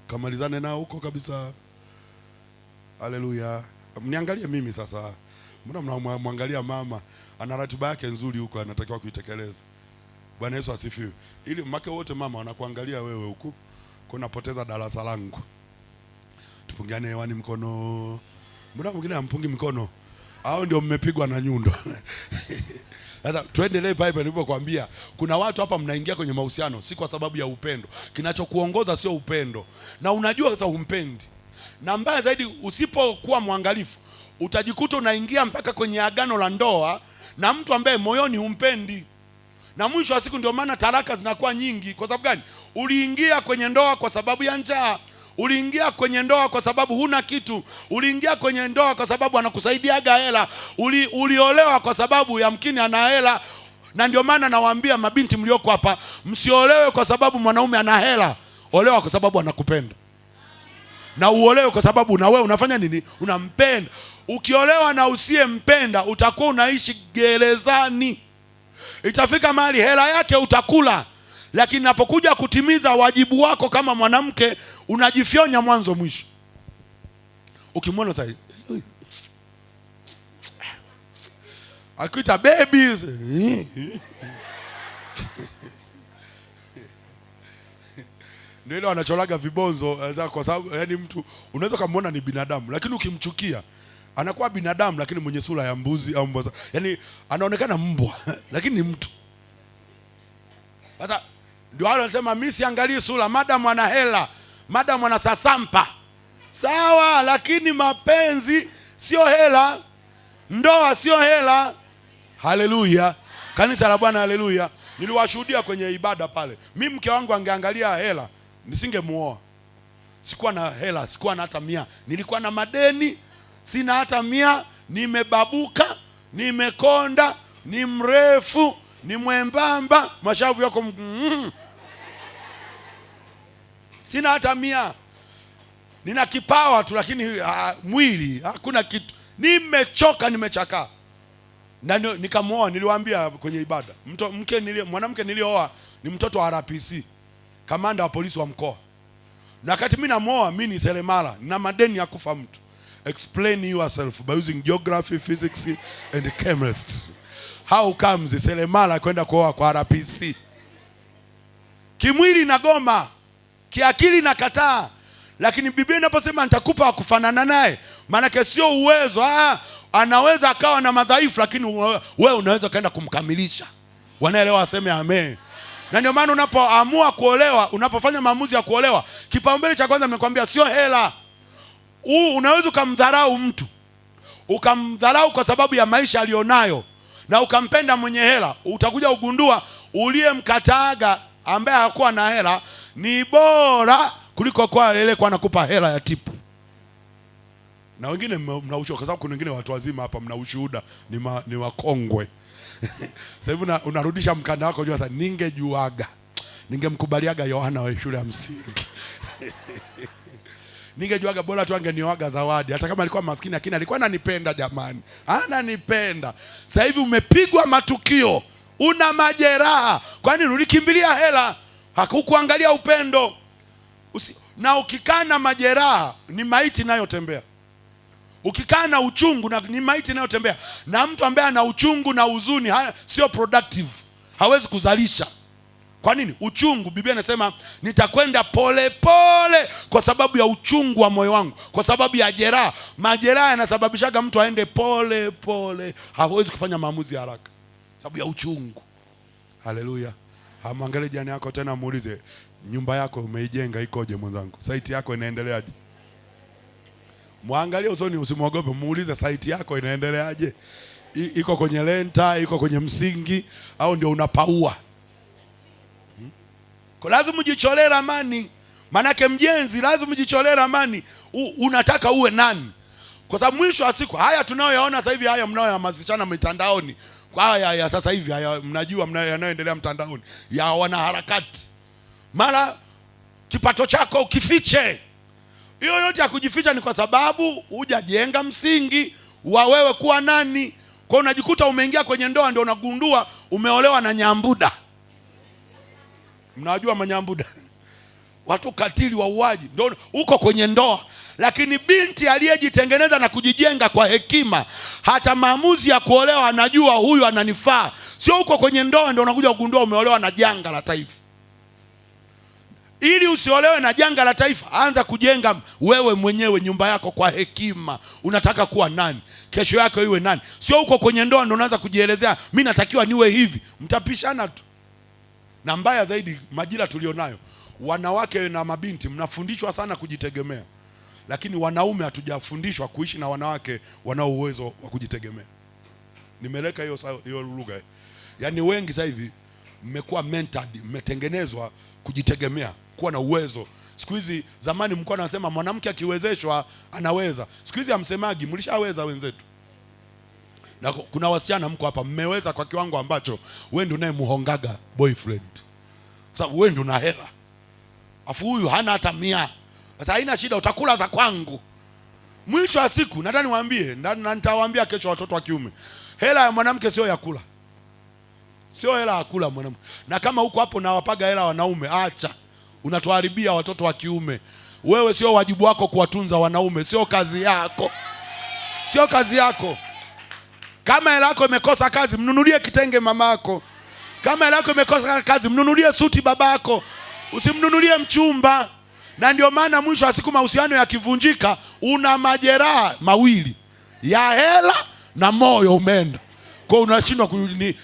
kamalizane nao huko kabisa. Haleluya. Mniangalie mimi sasa. Mbona mnamwangalia mama? Ana ratiba yake nzuri huko, anatakiwa kuitekeleza. Bwana Yesu asifiwe. Ili make wote mama wanakuangalia wewe huku, kunapoteza darasa langu. Tupungiane hewani mkono. Mbona mwingine hampungi mkono? Hao ndio mmepigwa na nyundo. Sasa tuendelee pale nilipokuambia, kuna watu hapa mnaingia kwenye mahusiano si kwa sababu ya upendo. Kinachokuongoza sio upendo. Na unajua sasa humpendi. Na mbaya zaidi, usipokuwa mwangalifu utajikuta unaingia mpaka kwenye agano la ndoa na mtu ambaye moyoni humpendi. Na mwisho wa siku ndio maana talaka zinakuwa nyingi. Kwa sababu gani? Uliingia kwenye ndoa kwa sababu ya njaa. Uliingia kwenye ndoa kwa sababu huna kitu. Uliingia kwenye ndoa kwa sababu anakusaidiaga hela. Uliolewa kwa sababu yamkini ana hela. Na ndio maana nawaambia mabinti mlioko hapa, msiolewe kwa sababu mwanaume ana hela. Olewa kwa sababu anakupenda. Na uolewe kwa sababu na wewe unafanya nini? Unampenda. Ukiolewa na usiyempenda utakuwa unaishi gerezani. Itafika mahali hela yake utakula, lakini napokuja kutimiza wajibu wako kama mwanamke unajifyonya mwanzo mwisho. Ukimwona sasa akuita baby ndio ile wanacholaga vibonzo kwa sababu yani mtu unaweza kumuona ni binadamu, lakini ukimchukia anakuwa binadamu lakini mwenye sura ya mbuzi au mbwa. Yaani anaonekana mbwa lakini ni mtu. Sasa ndio wale wanasema mimi siangalii sura, madam ana hela, madam ana sasampa. Sawa, lakini mapenzi sio hela. Ndoa sio hela. Haleluya. Kanisa la Bwana haleluya. Niliwashuhudia kwenye ibada pale. Mimi mke wangu angeangalia hela, nisingemuoa. Sikuwa na hela, sikuwa na hata 100. Nilikuwa na madeni, sina hata 100, nimebabuka, nimekonda, ni mrefu, ni mwembamba, mashavu yako sina hata 100. Nina kipawa tu lakini mwili hakuna kitu. Nimechoka, nimechakaa. Na nikamuoa. Niliwaambia kwenye ibada, mwanamke nilioa ni mtoto wa RPC, kamanda wa polisi wa mkoa. Na wakati mimi namuoa, mimi ni seremala na madeni ya kufa mtu. Explain yourself by using geography, physics and chemistry. How comes seremala kwenda kuoa kwa RPC? Kimwili na goma, kiakili na kataa. Lakini Biblia inaposema nitakupa kufanana naye, maana sio uwezo. Anaweza akawa na madhaifu lakini wewe unaweza kaenda kumkamilisha. Wanaelewa waseme amen. Na ndio maana unapoamua kuolewa, unapofanya maamuzi ya kuolewa, kipaumbele cha kwanza nimekwambia sio hela. Unaweza kumdharau mtu. Ukamdharau kwa sababu ya maisha alionayo na ukampenda mwenye hela. Utakuja ugundua uliyemkataaga ambaye hakuwa na hela ni bora kuliko kwa ile kwa anakupa hela ya tipu. Na wengine mnaushuhuda kwa sababu kuna wengine watu wazima hapa mnaushuhuda ni wakongwe. Sasa hivi unarudisha mkanda wako jua, sasa ningejuaga. Ningemkubaliaga Yohana wa shule ya msingi. Ningejuaga bora tu angenioaga zawadi hata kama alikuwa maskini lakini alikuwa ananipenda jamani. Ananipenda. Sasa hivi umepigwa matukio, una majeraha. Kwani ulikimbilia hela? Hakukuangalia upendo. Na ukikaa na majeraha ni maiti inayotembea. Ukikaa na uchungu ni maiti inayotembea. Na mtu ambaye ana uchungu na huzuni sio productive. Hawezi kuzalisha. Kwa nini? Uchungu, Biblia inasema nitakwenda pole pole kwa sababu ya uchungu wa moyo wangu, kwa sababu ya jeraha. Majeraha yanasababishaga mtu aende pole pole, hawezi kufanya maamuzi haraka sababu ya uchungu. Haleluya. Hamwangalie jirani yako tena muulize, nyumba yako umeijenga ikoje mwenzangu? Site yako inaendeleaje? Muangalie usoni, usimwogope, muulize site yako inaendeleaje? Iko kwenye lenta, iko kwenye msingi au ndio unapaua? Kwa lazima ujicholee ramani. Manake mjenzi lazima ujicholee ramani. Unataka uwe nani? Kwa sababu mwisho wa siku haya tunayoyaona sasa hivi, haya mnayohamasishana mitandaoni, kwa haya ya sasa hivi, haya mnajua yanayoendelea mtandaoni ya wanaharakati, mara kipato chako ukifiche. Hiyo yote ya kujificha ni kwa sababu hujajenga msingi wa wewe kuwa nani. Kwa unajikuta umeingia kwenye ndoa ndio unagundua umeolewa na nyambuda. Mnajua manyambuda? watu katili, wauaji, ndio uko kwenye ndoa. Lakini binti aliyejitengeneza na kujijenga kwa hekima, hata maamuzi ya kuolewa anajua huyu ananifaa. Sio uko kwenye ndoa ndio unakuja kugundua umeolewa na janga la taifa. Ili usiolewe na janga la taifa, anza kujenga wewe mwenyewe nyumba yako kwa hekima. Unataka kuwa nani? Kesho yako iwe nani? Sio uko kwenye ndoa ndio unaanza kujielezea, mimi natakiwa niwe hivi. Mtapishana tu. Na mbaya zaidi, majira tulionayo, wanawake na mabinti mnafundishwa sana kujitegemea, lakini wanaume hatujafundishwa kuishi na wanawake wanao uwezo wa kujitegemea. Nimeleka hiyo lugha. Yaani wengi sasa hivi mmekuwa mentored, mmetengenezwa kujitegemea, kuwa na uwezo. Siku hizi, zamani mlikuwa nasema mwanamke akiwezeshwa anaweza. Siku hizi hamsemagi mlishaweza wenzetu. Na kuna wasichana mko hapa mmeweza kwa kiwango ambacho wewe ndio unayemuhongaga boyfriend. Sababu wewe ndio una hela. Afu huyu hana hata 100. Sasa haina shida, utakula za kwangu. Mwisho wa siku nadhani niwaambie, na nitawaambia kesho watoto wa kiume, hela ya mwanamke sio ya kula. Sio hela ya kula mwanamke. Na kama huko hapo na wapaga hela wanaume, acha. Unatuharibia watoto wa kiume. Wewe sio wajibu wako kuwatunza wanaume, sio kazi yako. Sio kazi yako. Kama hela yako imekosa kazi, mnunulie kitenge mamako. Kama hela yako imekosa kazi, mnunulie suti babako. Usimnunulie mchumba. Na ndio maana mwisho wa siku mahusiano yakivunjika, una majeraha mawili, ya hela na moyo umeenda. Kwa unashindwa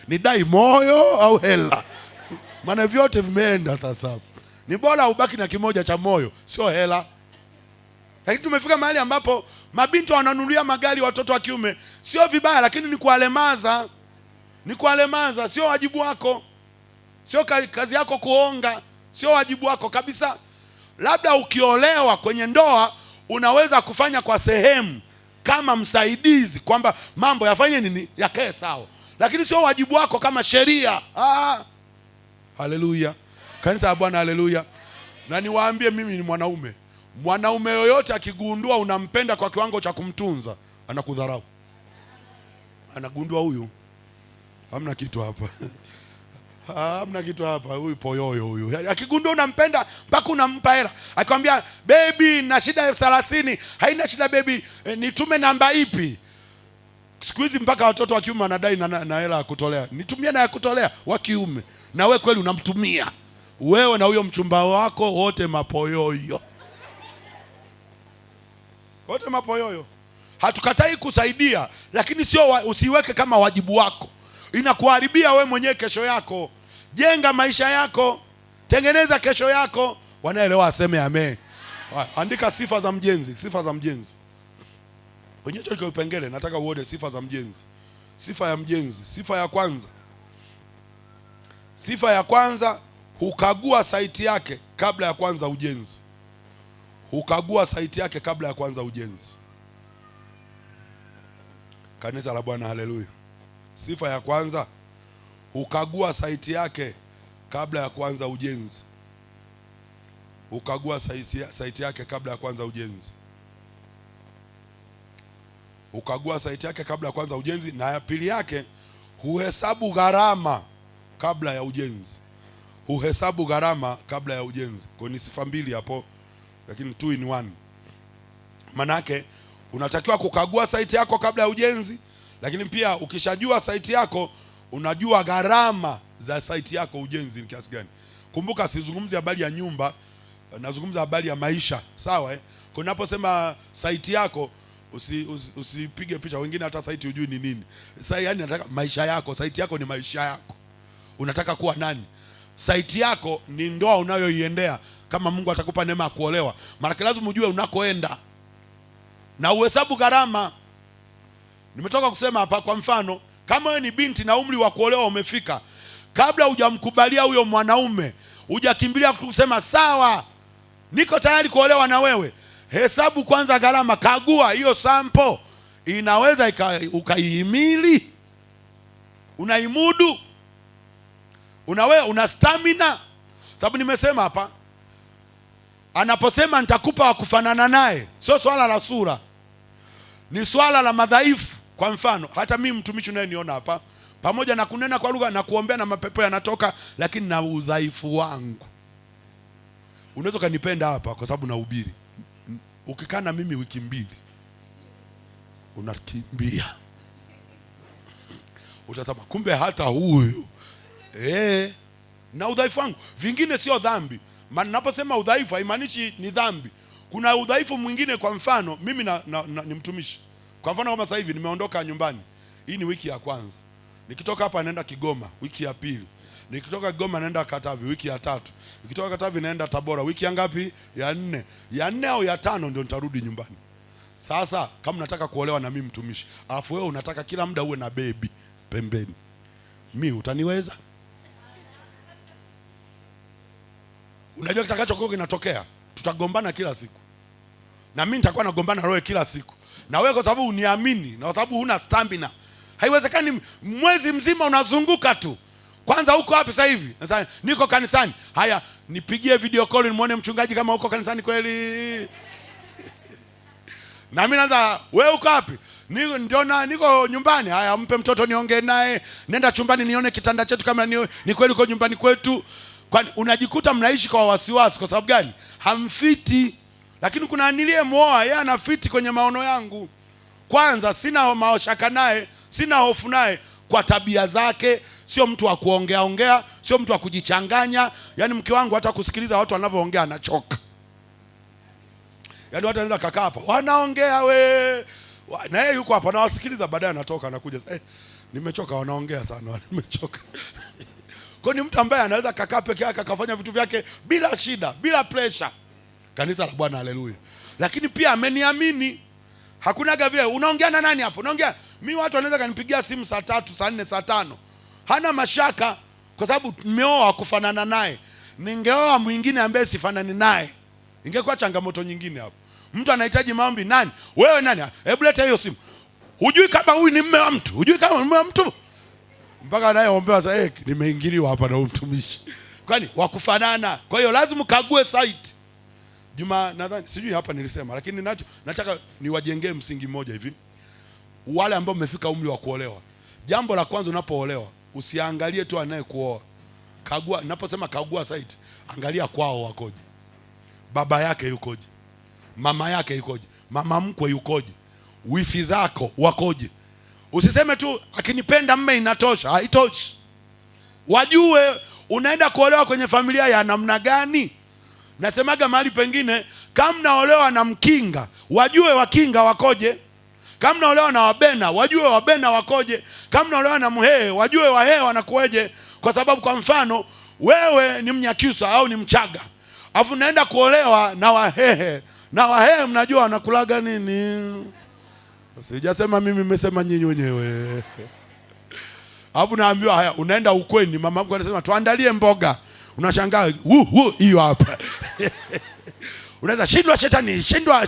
ni dai moyo au hela. Maana vyote vimeenda sasa. Ni bora ubaki na kimoja cha moyo, sio hela. Lakini tumefika mahali ambapo mabinti wananunulia magari watoto wa kiume. Sio vibaya, lakini ni kualemaza. Ni kualemaza, sio wajibu wako. Sio kazi yako kuonga, sio wajibu wako kabisa. Labda ukiolewa kwenye ndoa unaweza kufanya kwa sehemu kama msaidizi, kwamba mambo yafanye nini, yakae sawa. Lakini sio wajibu wako kama sheria. Haleluya. Kanisa la Bwana, haleluya. Na niwaambie, mimi ni mwanaume. Mwanaume yoyote akigundua unampenda kwa kiwango cha kumtunza, anakudharau. Anagundua huyu hamna kitu hapa. Hamna kitu hapa, huyu poyoyo huyu. Akigundua unampenda mpaka unampa hela. Akwambia, baby na shida 30, haina shida baby, nitume namba ipi? Siku hizi mpaka watoto wa kiume wanadai na hela ya kutolea. Nitumie na ya kutolea wa kiume. Na wewe kweli unamtumia. Wewe na huyo mchumba wako wote mapoyoyo. Wote mapoyoyo. Hatukatai kusaidia, lakini sio usiweke kama wajibu wako. Inakuharibia wewe mwenyewe kesho yako. Jenga maisha yako, tengeneza kesho yako. Wanaelewa aseme amen. Andika sifa za mjenzi, sifa za mjenzi. Kwenye hicho kipengele nataka uone sifa za mjenzi. Sifa ya mjenzi, sifa ya kwanza. Sifa ya kwanza, hukagua saiti yake kabla ya kwanza ujenzi. Hukagua saiti yake kabla ya kwanza ujenzi. Kanisa la Bwana, haleluya. Sifa ya kwanza, hukagua saiti yake kabla ya kuanza ujenzi. Hukagua saiti yake kabla ya kuanza ujenzi. Hukagua saiti yake kabla ya kuanza ujenzi. Na ya pili yake, huhesabu gharama kabla ya ujenzi. Huhesabu gharama kabla ya ujenzi. Kwa ni sifa mbili hapo, lakini 2 in 1. Manake unatakiwa kukagua saiti yako kabla ya ujenzi, lakini pia ukishajua saiti yako unajua gharama za saiti yako ujenzi ni kiasi gani. Kumbuka sizungumzi habari ya nyumba, nazungumza habari ya maisha, sawa eh? Kwa unaposema saiti yako usipige picha, wengine hata saiti hujui ni nini. Sasa yani nataka maisha yako, saiti yako ni maisha yako. Unataka kuwa nani? Saiti yako ni ndoa unayoiendea. Kama Mungu atakupa neema ya kuolewa, maana lazima ujue unakoenda. Na uhesabu gharama. Nimetoka kusema hapa, kwa mfano, kama wewe ni binti na umri wa kuolewa umefika, kabla hujamkubalia huyo mwanaume, hujakimbilia kusema sawa, niko tayari kuolewa na wewe, hesabu kwanza gharama. Kagua hiyo sample, inaweza ukaihimili, unaimudu, una stamina. Sababu nimesema hapa, anaposema nitakupa wa kufanana naye, sio swala la sura, ni swala la madhaifu. Kwa mfano, hata mimi mtumishi naye niona hapa, pamoja na kunena kwa lugha na kuombea na mapepo yanatoka, lakini na udhaifu wangu. unaweza kanipenda hapa kwa sababu nahubiri. Ukikaa na mimi wiki 2 unakimbia. Utasema kumbe hata huyu na udhaifu wangu. Vingine sio dhambi. Maana ninaposema udhaifu haimaanishi ni dhambi. Kuna udhaifu mwingine, kwa mfano mimi ni mtumishi. Kwa mfano kama sasa hivi nimeondoka nyumbani. Hii ni wiki ya kwanza. Nikitoka hapa naenda Kigoma wiki ya pili. Nikitoka Kigoma naenda Katavi wiki ya 3. Nikitoka Katavi naenda Tabora wiki ya ngapi? Ya 4. Ya 4 au ya 5 ndio nitarudi nyumbani. Sasa kama nataka kuolewa na mimi mtumishi, alafu wewe unataka kila muda uwe na baby pembeni, mimi utaniweza? Unajua kitakachokuwa kinatokea, tutagombana kila siku. Na mimi nitakuwa nagombana roho kila siku. Na wewe kwa sababu uniamini, na kwa sababu huna stamina. Haiwezekani mwezi mzima unazunguka tu. Kwanza uko wapi sasa hivi? Sasa niko kanisani. Haya, nipigie video call nimuone mchungaji kama uko kanisani kweli. Na mimi naanza, wewe uko wapi? Niko nyumbani. Haya, mpe mtoto niongee naye. Nenda chumbani nione kitanda chetu kama ni kweli uko nyumbani kwetu. Kwani unajikuta mnaishi kwa wasiwasi. Kwa sababu gani? Hamfiti. Lakini kuna niliyemwoa, yeye anafiti kwenye maono yangu. Kwanza sina mashaka naye, sina hofu naye kwa tabia zake. Sio mtu wa kuongea, sio mtu wa kujichanganya. Yaani mke wangu hata kusikiliza watu wanavyoongea anachoka. Yaani watu wanaweza kakaa hapa wanaongea na yeye yuko hapa anawasikiliza, baadaye anatoka anakuja, nimechoka wanaongea sana, nimechoka. Kwa ni mtu ambaye anaweza kakaa peke yake akafanya vitu vyake bila shida, bila pressure. Kanisa la Bwana, haleluya. Lakini pia ameniamini. Hakunaga vile unaongea na nani hapo? Unaongea mimi, watu wanaweza kanipigia simu saa 3, saa 4, saa 5. Hana mashaka kwa sababu nimeoa kufanana naye. Ningeoa mwingine ambaye sifanani naye, ingekuwa changamoto nyingine hapo. Mtu anahitaji maombi, nani? Wewe nani? Hebu leta hiyo simu. Hujui kama huyu ni mume wa mtu? Hujui kama ni mume wa mtu? Mpaka anayeombewa sasa, nimeingiliwa hapa na mtumishi. Kwani wakufanana. Kwa hiyo lazima kague site. Juma nadhani sijui hapa nilisema, lakini nataka niwajengee msingi mmoja hivi. Wale ambao mmefika umri wa kuolewa, jambo la kwanza unapoolewa, usiangalie tu anayekuoa. Kagua, ninaposema kagua site, angalia kwao wakoje. Baba yake yukoje? Mama yake yukoje? Mama mkwe yukoje? Wifi zako wakoje? Usiseme tu akinipenda mme inatosha. Haitoshi. Wajue unaenda kuolewa kwenye familia ya namna gani. Nasemaga mahali pengine, kama naolewa na Mkinga, wajue Wakinga wakoje. Kama naolewa na Wabena, wajue Wabena wakoje. Kama naolewa na Mhehe, wajue Wahehe wanakueje. Kwa sababu kwa mfano, wewe ni Mnyakyusa au ni Mchaga, afu naenda kuolewa na Wahehe. Na Wahehe mnajua wanakulaga nini? Sijasema mimi, nimesema nyinyi wenyewe. Afu naambiwa haya, unaenda ukweni, mama mkwe anasema tuandalie mboga. Unashangaa, hiyo hapa. Unaweza shindwa shetani, shindwa.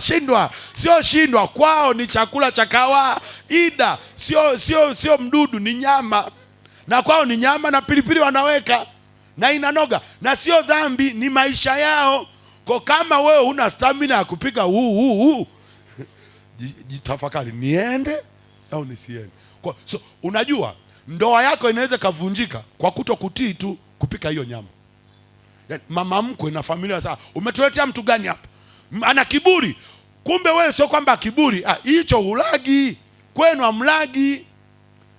Sio shindwa, kwao ni chakula cha kawaida. Sio mdudu, ni nyama. Na kwao ni nyama na pilipili wanaweka na inanoga, na sio dhambi, ni maisha yao. Kwa kama wewe una stamina ya kupika jitafakari, niende au nisiende. So unajua ndoa yako inaweza kavunjika kwa kutokutii tu kupika hiyo nyama. Yani, mama mkwe na familia sasa, umetuletea mtu gani hapa? Ana kiburi. Kumbe wewe sio kwamba kiburi, hicho hulagi. Kwenu amlagi.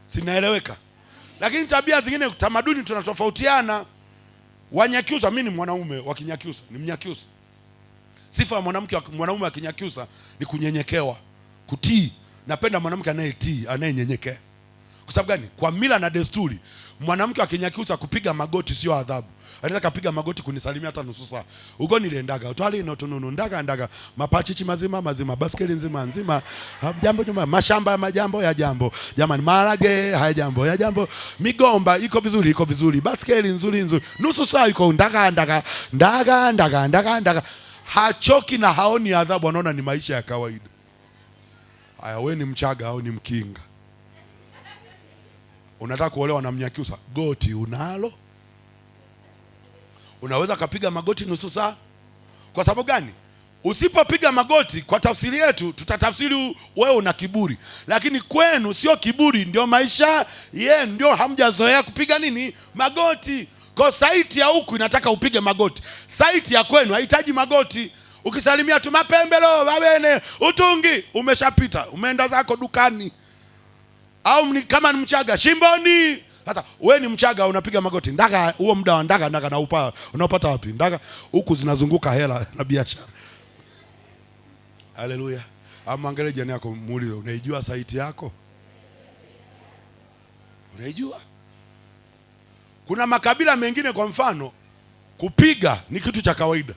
Sinaeleweka. Lakini tabia zingine, tamaduni tunatofautiana. Wanyakyusa, mimi ni mwanaume wa Kinyakyusa, ni Mnyakyusa. Sifa ya mwanaume wa Kinyakyusa ni kunyenyekewa, kutii. Napenda mwanamke anayetii, anayenyenyekea. Kwa sababu gani? Kwa mila na desturi, mwanamke wa Kinyakyusa kupiga magoti sio adhabu. Anaweza kupiga magoti kunisalimia hata nusu saa. Ugo nilendaga, utwali no tununu ndaga mapachichi mazima, baskeli nzima. Jambo nyuma, mashamba ya majambo ya jambo. Jamani, marage haya jambo ya jambo. Migomba iko vizuri, baskeli nzuri. Nusu saa iko ndaga. Hachoki na haoni adhabu, anaona ni maisha ya kawaida. Haya, wewe ni Mchaga au ni Mkinga? Unataka kuolewa na Mnyakyusa, goti unalo? Unaweza kapiga magoti nusu saa? Kwa sababu gani? Usipopiga magoti, kwa tafsiri yetu tutatafsiri wewe una kiburi. Lakini kwenu sio kiburi, ndio maisha yenu, ndio hamjazoea kupiga nini? Magoti. Kwa saiti ya huku inataka upige magoti. Saiti ya kwenu haihitaji magoti. Ukisalimia tu mapembelo, babene, utungi, umeshapita, umeenda zako dukani. Au kama ni Mchaga, shimboni. Sasa wewe ni Mchaga unapiga magoti. Ndaga huo muda wa ndaga na unapata wapi? Ndaga huku zinazunguka hela na biashara. Haleluya. Amwangalie jirani yako, muulize, unaijua saiti yako? Unaijua? Kuna makabila mengine kwa mfano kupiga ni kitu cha kawaida.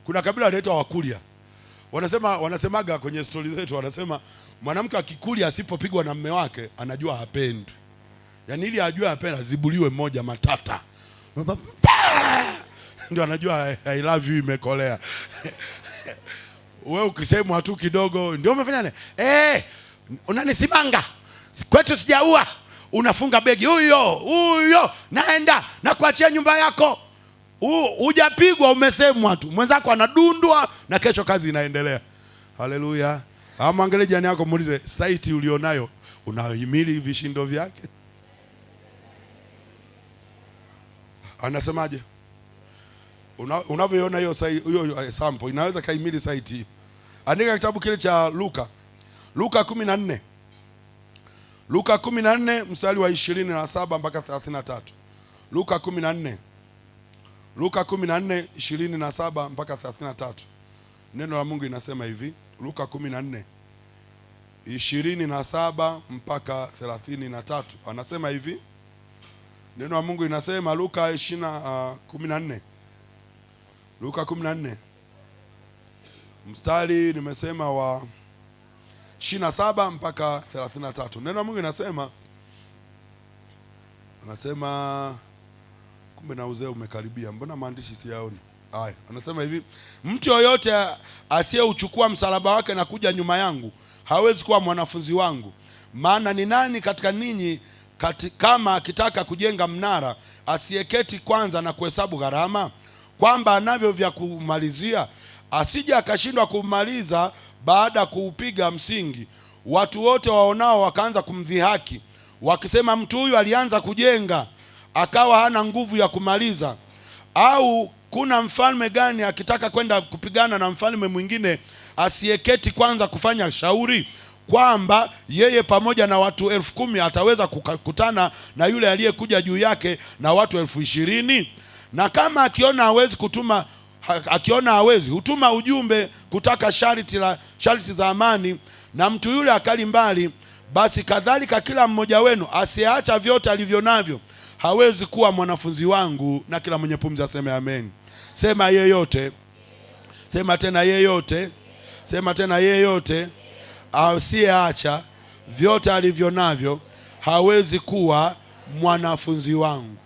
Kuna kabila wanaitwa Wakuria. Wanasemaga kwenye stori zetu, wanasema mwanamke akikulia asipopigwa na mume wake anajua hapendwi. Yaani ili ajue hapendwi azibuliwe moja matata. Ndio anajua I love you imekolea. Wewe ukisemwa tu kidogo ndio umefanya nini? Unanisimanga. Kwetu sijaua. Unafunga begi, huyo naenda na kuachia nyumba yako. Hujapigwa, umesemwa tu. Mwenzako anadundwa na kesho kazi inaendelea. Haleluya. Amwangalie jirani yako, muulize, saiti ulionayo unahimili vishindo vyake? Anasemaje? Unavyoona hiyo sample inaweza kaimili saiti. Andika kitabu kile cha Luka 14. Luka 14 mstari wa 27 mpaka 33. Luka 14 27 mpaka 33. Neno la Mungu inasema hivi. Luka 14 27 mpaka 33. Anasema hivi. Neno la Mungu inasema Luka 14 mstari nimesema wa 27 mpaka 33. Neno la Mungu anasema kumbe na uzee umekaribia. Mbona maandishi siyaoni? Haya, anasema hivi, mtu yoyote asiyeuchukua msalaba wake na kuja nyuma yangu hawezi kuwa mwanafunzi wangu. Maana ni nani katika ninyi kama akitaka kujenga mnara asiyeketi kwanza na kuhesabu gharama, kwamba anavyo vya kumalizia, asije akashindwa kumaliza baada kuupiga msingi. Watu wote waonao wakaanza kumdhihaki wakisema, mtu huyu alianza kujenga akawa hana nguvu ya kumaliza. Au kuna mfalme gani akitaka kwenda kupigana na mfalme mwingine asiyeketi kwanza kufanya shauri, kwamba yeye pamoja na watu 10,000 ataweza kukutana na yule aliyekuja juu yake na watu 20,000? Na kama akiona hawezi hutuma ujumbe kutaka sharti za amani, na mtu yule akali mbali, basi kadhalika kila mmoja wenu asiacha vyote alivyo navyo hawezi kuwa mwanafunzi wangu. Na kila mwenye pumzi aseme amen. Sema yeyote. Sema tena yeyote. Sema tena yeyote asiacha vyote alivyo navyo hawezi kuwa mwanafunzi wangu.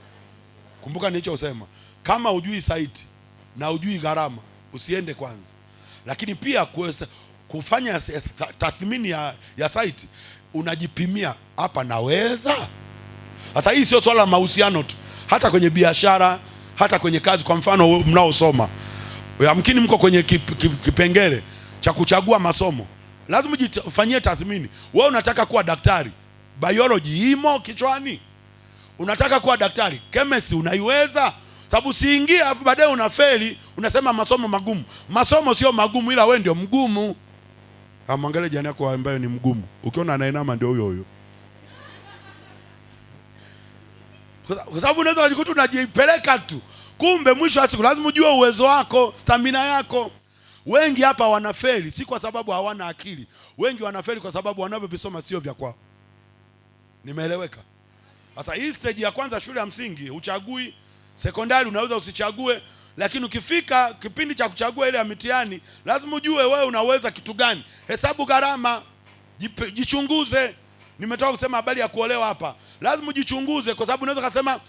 Kumbuka nilichosema, kama hujui saiti na hujui gharama usiende kwanza. Lakini pia kufanya tathmini ya saiti, unajipimia, hapa naweza. Sasa hii sio swala la mahusiano tu, hata kwenye biashara, hata kwenye kazi. Kwa mfano mnaosoma, yamkini mko kwenye kipengele cha kuchagua masomo, lazima ujifanyie tathmini. Wewe unataka kuwa daktari, biology imo kichwani. Unataka kuwa daktari, chemistry unaiweza? Sababu siingia afu baadaye unafeli, unasema masomo magumu. Masomo sio magumu, ila wewe ndio mgumu. Amwangalie jirani yako ambaye ni mgumu. Ukiona anainama ndio huyo. Kwa sababu unaweza kujikuta unajipeleka tu. Kumbe mwisho wa siku lazima ujue uwezo wako, stamina yako. Wengi hapa wanafeli si kwa sababu hawana akili. Wengi wanafeli kwa sababu wanavyovisoma sio vya kwao. Nimeeleweka? Sasa hii stage ya kwanza shule ya msingi uchagui, sekondari unaweza usichague, lakini ukifika kipindi cha kuchagua ile ya mitihani lazima ujue wewe unaweza kitu gani. Hesabu gharama, jichunguze. Nimetoka kusema habari ya kuolewa hapa. Lazima ujichunguze, kwa sababu unaweza kusema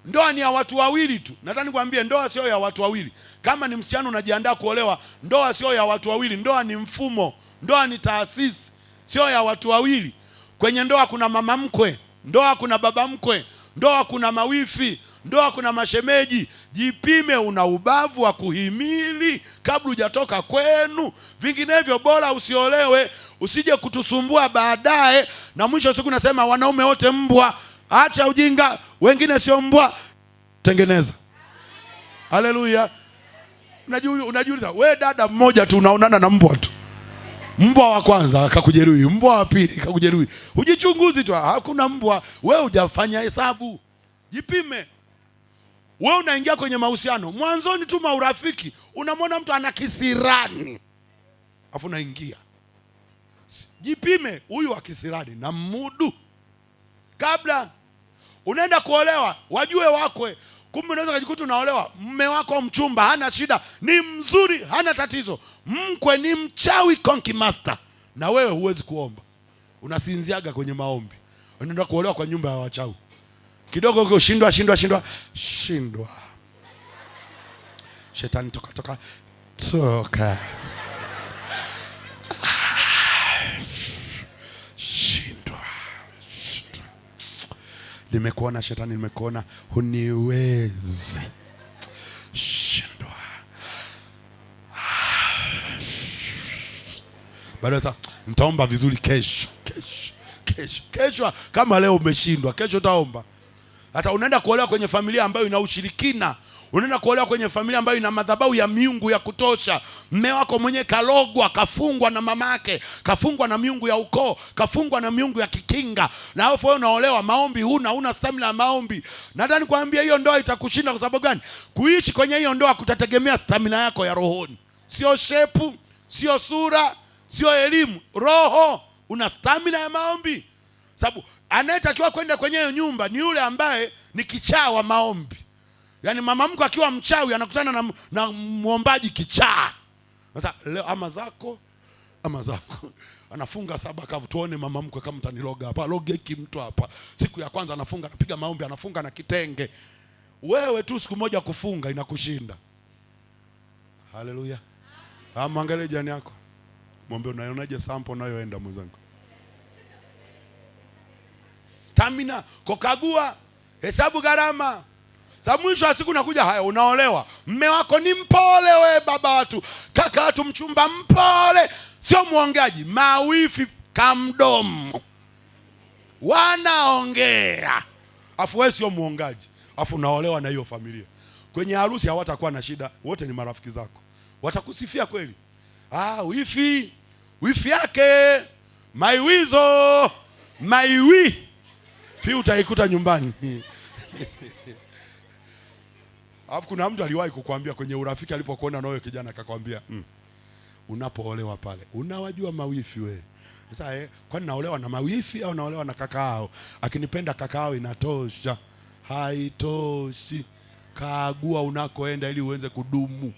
ndoa ni ya watu wawili tu. Nataka nikwambie ndoa sio ya watu wawili. Kama ni msichana unajiandaa kuolewa, ndoa sio ya watu wawili. Ndoa ni mfumo, ndoa ni taasisi, sio ya watu wawili. Kwenye ndoa kuna mama mkwe, ndoa kuna baba mkwe, ndoa kuna mawifi, ndoa kuna mashemeji. Jipime, una ubavu wa kuhimili kabla hujatoka kwenu. Vinginevyo bora usiolewe, usije kutusumbua baadaye na mwisho siku nasema wanaume wote mbwa. Acha ujinga, wengine sio mbwa. tengeneza. Haleluya. Unajiuliza, we dada mmoja tu unaonana na mbwa tu. Mbwa wa kwanza akakujeruhi, mbwa wa pili akakujeruhi. Ujichunguzi tu, hakuna mbwa. Wewe hujafanya hesabu. Jipime. Wewe unaingia kwenye mahusiano, mwanzoni tu maurafiki, unamwona mtu ana kisirani, afu unaingia. Jipime, huyu wa kisirani na mudu. Kabla unaenda kuolewa, wajue wakwe. Kumbe unaweza kujikuta unaolewa, mume wako mchumba hana shida, ni mzuri, hana tatizo. Mkwe ni mchawi konki master, na wewe huwezi kuomba. Unasinziaga kwenye maombi. Unaenda kuolewa kwa nyumba ya wachawi. Kidogo uko shindwa. Shetani toka. Shindwa. Nimekuona shetani, nimekuona, huniwezi. Shindwa. Baada sasa mtaomba vizuri kesho. Kama leo umeshindwa, kesho utaomba. Sasa unaenda kuolewa kwenye familia ambayo ina ushirikina. Unaenda kuolewa kwenye familia ambayo ina madhabahu ya miungu ya kutosha. Mume wako mwenye kalogwa, kafungwa na mamake, kafungwa na miungu ya ukoo, kafungwa na miungu ya kikinga. Na wewe unaolewa, maombi huna stamina ya maombi. Nadhani kuambia hiyo ndoa itakushinda. Kwa sababu gani? Kuishi kwenye hiyo ndoa kutategemea stamina yako ya rohoni. Sio shepu, sio sura, sio elimu. Roho, una stamina ya maombi. Sababu anayetakiwa kwenda kwenye hiyo nyumba ni yule ambaye ni kichaa wa maombi. Yaani mama mkwe akiwa mchawi anakutana na muombaji kichaa. Sasa leo ama zako anafunga saba kavu, tuone mama mkwe kama mtaniloga hapa. Logeki mtu hapa. Siku ya kwanza anafunga, anapiga maombi, anafunga na kitenge. Wewe tu siku moja kufunga inakushinda. Haleluya. Mwangalie jirani yako. Mwambie, unaonaje sample unayoenda mwenzangu? Stamina, kukagua, hesabu gharama. Sababu mwisho wa siku nakuja, haya unaolewa, mume wako ni mpole, we baba watu, kaka watu, mchumba mpole, sio muongeaji, mawifi kamdomo. Wanaongea. Afu wewe sio muongaji. Afu unaolewa na hiyo familia. Kwenye harusi hawatakuwa na shida, wote ni marafiki zako. Watakusifia kweli. Wifi yake, maiwizo, maiwi. Fi utaikuta nyumbani. Alafu kuna mtu aliwahi kukuambia kwenye urafiki, alipokuona na wewe kijana, akakwambia, unapoolewa pale, unawajua mawifi wewe. Sasa kwani naolewa na mawifi au naolewa na kakao? Akinipenda kakao inatosha. Haitoshi. Kagua unakoenda ili uweze kudumu.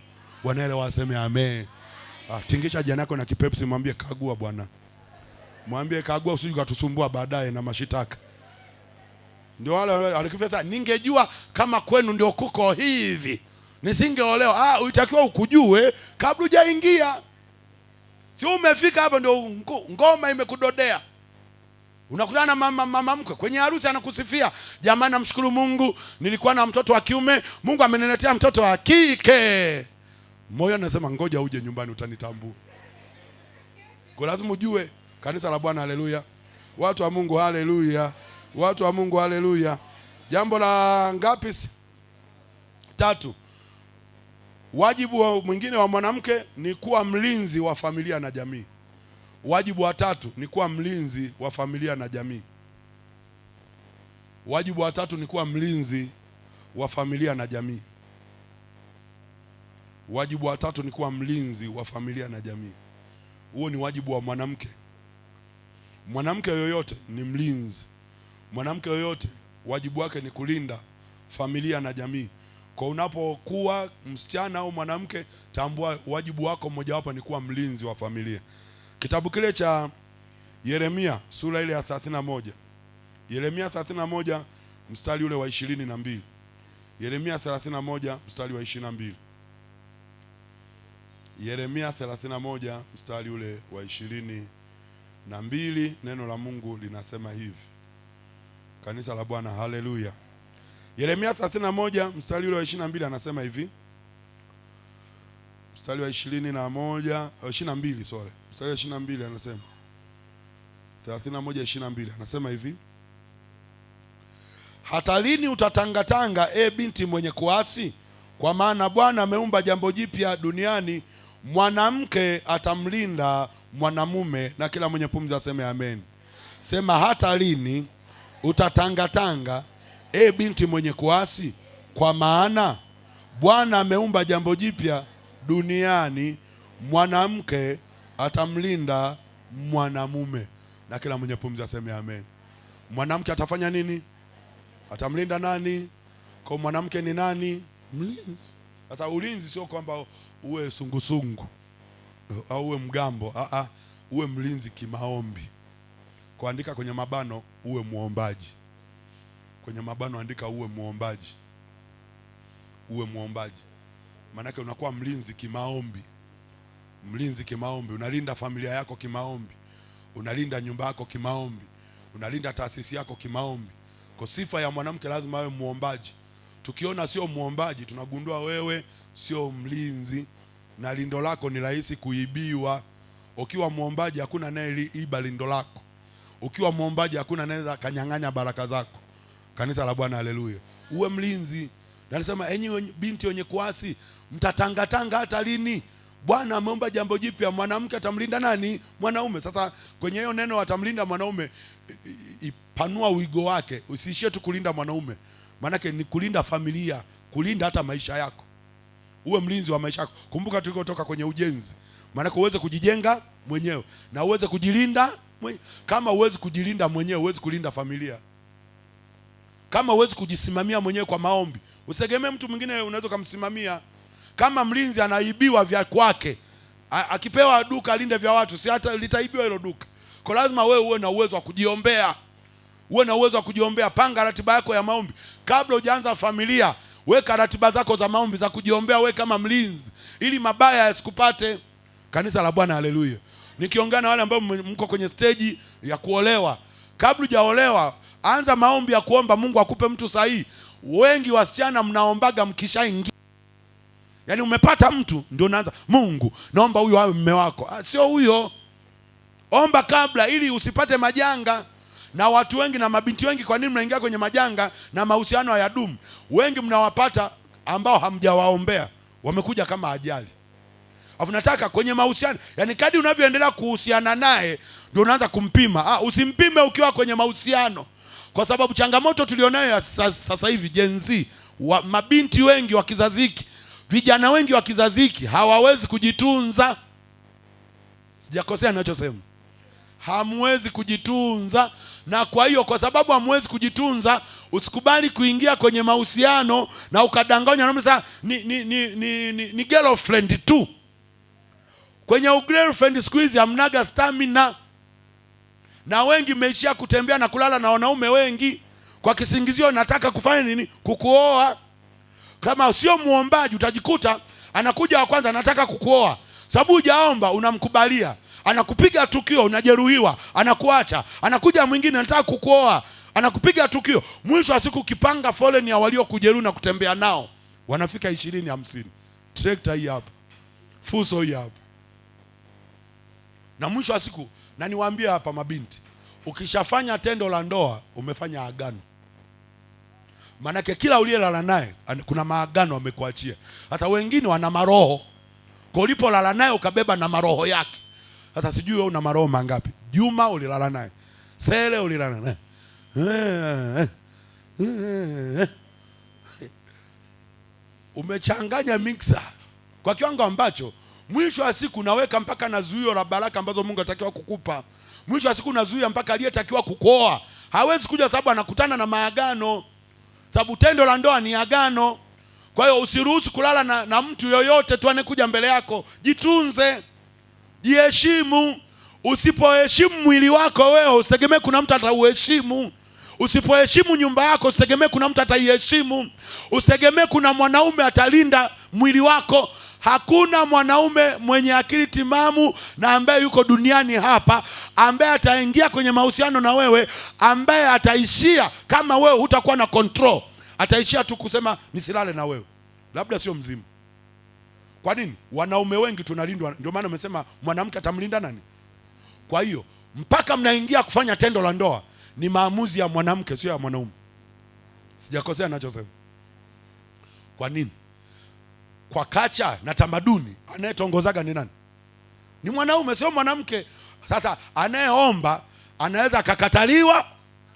Wanaelewa, waseme amen. Tingisha jana yako na kipepsi, mwambie kagua bwana. Mwambie kagua, usije ukatusumbua baadaye na mashitaka. Ndio wale alikifesa, ningejua kama kwenu ndio kuko hivi, nisingeolewa. Ulitakiwa ukujue kabla hujaingia. Si umefika hapa ndio ngoma imekudodea. Unakutana na mama mkwe kwenye harusi anakusifia, jamani namshukuru Mungu, nilikuwa na mtoto wa kiume, Mungu ameniletea mtoto wa kike. Moyo anasema ngoja uje nyumbani utanitambua. Kwa lazima ujue. Kanisa la Bwana, haleluya. Watu wa Mungu, haleluya. Watu wa Mungu, haleluya. Jambo la ngapi? 3. Wajibu mwingine wa mwanamke ni kuwa mlinzi wa familia na jamii. Wajibu wa 3 ni kuwa mlinzi wa familia na jamii. Wajibu wa 3 ni kuwa mlinzi wa familia na jamii. Wajibu wa 3 ni kuwa mlinzi wa familia na jamii. Huo ni wajibu wa mwanamke. Mwanamke yoyote ni mlinzi. Mwanamke yoyote wajibu wake ni kulinda familia na jamii. Kwa unapokuwa msichana au mwanamke, tambua wajibu wako mmoja wapo ni kuwa mlinzi wa familia. Kitabu kile cha Yeremia sura ile ya 31. Yeremia 31 mstari ule wa 22. Yeremia 31 mstari wa 22. Yeremia 31 mstari ule wa 22, neno la Mungu linasema hivi. Kanisa la Bwana, haleluya. Yeremia 31 mstari ule wa 22 anasema hivi. Mstari wa 22, sorry. Mstari wa 22 anasema 31:22 anasema hivi. Hata lini utatangatanga, binti mwenye kuasi? Kwa maana Bwana ameumba jambo jipya duniani, mwanamke atamlinda mwanamume. Na kila mwenye pumzi aseme amen. Sema, hata lini utatangatanga, binti mwenye kuasi? Kwa maana Bwana ameumba jambo jipya duniani, mwanamke atamlinda mwanamume. Na kila mwenye pumzi aseme amen. Mwanamke atafanya nini? Atamlinda nani? Kwa mwanamke ni nani? Mlinzi. Sasa ulinzi sio kwamba uwe sungusungu au uwe mgambo. Uwe mlinzi kimaombi. Kuandika kwenye mabano uwe muombaji. Kwenye mabano andika uwe muombaji. Uwe muombaji. Maanake unakuwa mlinzi kimaombi. Mlinzi kimaombi, unalinda familia yako kimaombi. Unalinda nyumba yako kimaombi. Unalinda taasisi yako kimaombi. Kwa sifa ya mwanamke lazima awe muombaji. Tukiona sio muombaji, tunagundua wewe sio mlinzi, na lindo lako ni rahisi kuibiwa. Ukiwa muombaji hakuna anayeiba lindo lako. Ukiwa muombaji hakuna anayeweza kanyang'anya baraka zako. Kanisa la Bwana, haleluya. Uwe mlinzi. Na nasema, enyi binti wenye kuasi, mtatangatanga hata lini? Bwana ameumba jambo jipya, mwanamke atamlinda nani? Mwanaume. Sasa kwenye hiyo neno atamlinda mwanaume, ipanua wigo wake. Usiishie tu kulinda mwanaume. Maanake ni kulinda familia, kulinda hata maisha yako. Uwe mlinzi wa maisha yako. Kumbuka tulikotoka kwenye ujenzi. Maanake uweze kujijenga mwenyewe na uweze kujilinda mwenyewe. Kama uwezi kujilinda mwenyewe, uwezi kulinda familia. Kama uwezi kujisimamia mwenyewe kwa maombi, usitegemee mtu mwingine unaweza kumsimamia. Kama mlinzi anaibiwa vya kwake, akipewa duka alinde vya watu, si hata litaibiwa hilo duka. Kwa lazima wewe uwe na uwezo wa kujiombea. Uwe na uwezo wa kujiombea. Panga ratiba yako ya maombi. Kabla hujaanza familia, weka ratiba zako za maombi za kujiombea wewe kama mlinzi, ili mabaya yasikupate. Kanisa la Bwana, haleluya. Nikiongea na wale ambao mko kwenye stage ya kuolewa, kabla hujaolewa, anza maombi ya kuomba Mungu akupe mtu sahihi. Wengi wasichana mnaombaga mkishaingia. Yaani umepata mtu ndio unaanza, Mungu naomba huyo awe mume wako. Sio huyo. Omba kabla ili usipate majanga. Na watu wengi na mabinti wengi, kwa nini mnaingia kwenye majanga na mahusiano hayadumu? Wengi mnawapata ambao hamjawaombea, wamekuja kama ajali. Alafu nataka kwenye mahusiano, yani kadri unavyoendelea kuhusiana naye ndio unaanza kumpima. Usimpime ukiwa kwenye mahusiano. Kwa sababu changamoto tulionayo sasa hivi Gen Z, mabinti wengi wa kizazi hiki, vijana wengi wa kizazi hiki hawawezi kujitunza. Sijakosea ninachosema? Hamwezi kujitunza. Na kwa hiyo, kwa sababu hamwezi kujitunza, usikubali kuingia kwenye mahusiano na ukadanganya na msa ni girlfriend tu. Kwenye girlfriend siku hizi hamnaga stamina. Na wengi mmeishia kutembea na kulala na wanaume wengi kwa kisingizio nataka kufanya nini? Kukuoa. Kama sio muombaji utajikuta anakuja wa kwanza anataka kukuoa. Sababu hujaomba unamkubalia. Anakupiga tukio unajeruhiwa, anakuacha. Anakuja mwingine anataka kukuoa, anakupiga tukio. Mwisho wa siku kipanga foleni ya walio kujeruhi na kutembea nao, wanafika 20 50. Trekta hii hapa. Fuso hii hapa. Na mwisho wa siku, na niwaambie hapa mabinti, ukishafanya tendo la ndoa umefanya agano. Manake kila uliyelala naye kuna maagano amekuachia. Sasa wengine wana maroho. Kwa ulipolala naye ukabeba na maroho yake. Sasa sijui wewe una maroho mangapi? Juma ulilala naye. Sele ulilala naye. Umechanganya mixer kwa kiwango ambacho mwisho wa siku unaweka mpaka na zuio la baraka ambazo Mungu anatakiwa kukupa. Mwisho wa siku unazuia mpaka aliyetakiwa kukuoa hawezi kuja, sababu anakutana na maagano. Sababu tendo la ndoa ni agano. Kwa hiyo usiruhusu kulala na mtu yoyote tu anekuja mbele yako. Jitunze. Jiheshimu. Usipoheshimu mwili wako wewe, usitegemee kuna mtu atauheshimu. Usipoheshimu nyumba yako, usitegemee kuna mtu ataiheshimu. Usitegemee kuna mwanaume atalinda mwili wako. Hakuna mwanaume mwenye akili timamu na ambaye yuko duniani hapa ambaye ataingia kwenye mahusiano na wewe ambaye ataishia kama wewe hutakuwa na control. Ataishia tu kusema nisilale na wewe. Labda sio mzimu. Kwa nini? Wanaume wengi tunalindwa. Ndio maana umesema mwanamke atamlinda nani? Kwa hiyo mpaka mnaingia kufanya tendo la ndoa ni maamuzi ya mwanamke, sio ya mwanaume. Sijakosea ninachosema. Kwa nini? Kwa kacha na tamaduni anayetongozaga ni nani? Ni mwanaume, sio mwanamke. Sasa anayeomba anaweza akakataliwa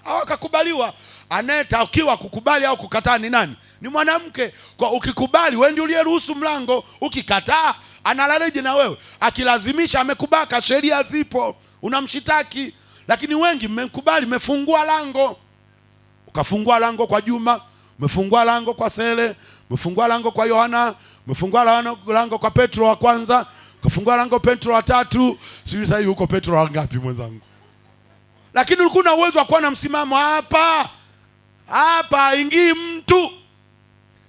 au akakubaliwa. Anayetakiwa kukubali au kukataa ni nani? Ni mwanamke. Kwa ukikubali wewe ndio uliyeruhusu mlango, ukikataa analaleje na wewe? Akilazimisha amekubaka, sheria zipo, unamshitaki. Lakini wengi mmekubali, mmefungua lango. Ukafungua lango kwa Juma, umefungua lango kwa Sele, umefungua lango kwa Yohana, umefungua lango kwa Petro wa kwanza, ukafungua lango Petro wa tatu. Sijui sasa huko Petro wa ngapi mwenzangu? Lakini ulikuwa na uwezo wa kuwa na msimamo hapa. Hapa haingii mtu.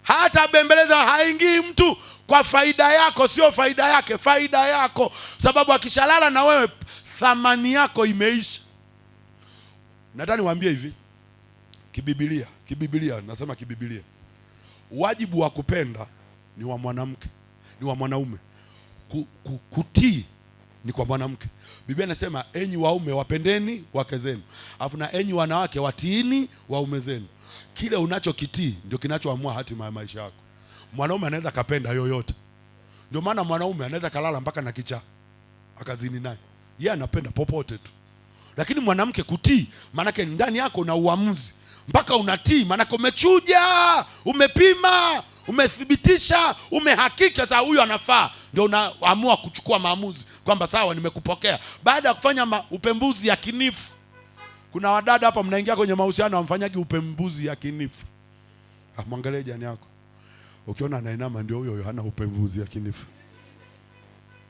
Hata bembeleza haingii mtu kwa faida yako, sio faida yake, faida yako. Sababu akishalala na wewe thamani yako imeisha. Nataka niwaambie hivi. Kibibilia, nasema kibibilia. Wajibu wa kupenda ni wa mwanamke, ni wa mwanaume. Kutii ni kwa mwanamke. Biblia inasema enyi waume wapendeni wake zenu. Alafu na enyi wanawake watiini waume zenu. Kile unachokitii ndio kinachoamua hatima ya maisha yako. Mwanaume anaweza kapenda yoyote. Ndio maana mwanaume anaweza kalala mpaka na kichaa akazini naye. Yeye anapenda popote tu. Lakini mwanamke kutii, maanake ndani yako na uamuzi. Mpaka unatii, maanake umechuja, umepima, umethibitisha, umehakika sasa huyu anafaa. Ndio unaamua kuchukua maamuzi kwamba sawa, nimekupokea. Baada ya kufanya upembuzi yakinifu. Kuna wadada hapa mnaingia kwenye mahusiano wamfanyaje upembuzi yakinifu. Mwangalie jirani yako. Ukiona anainama ndio huyo hana upembuzi yakinifu.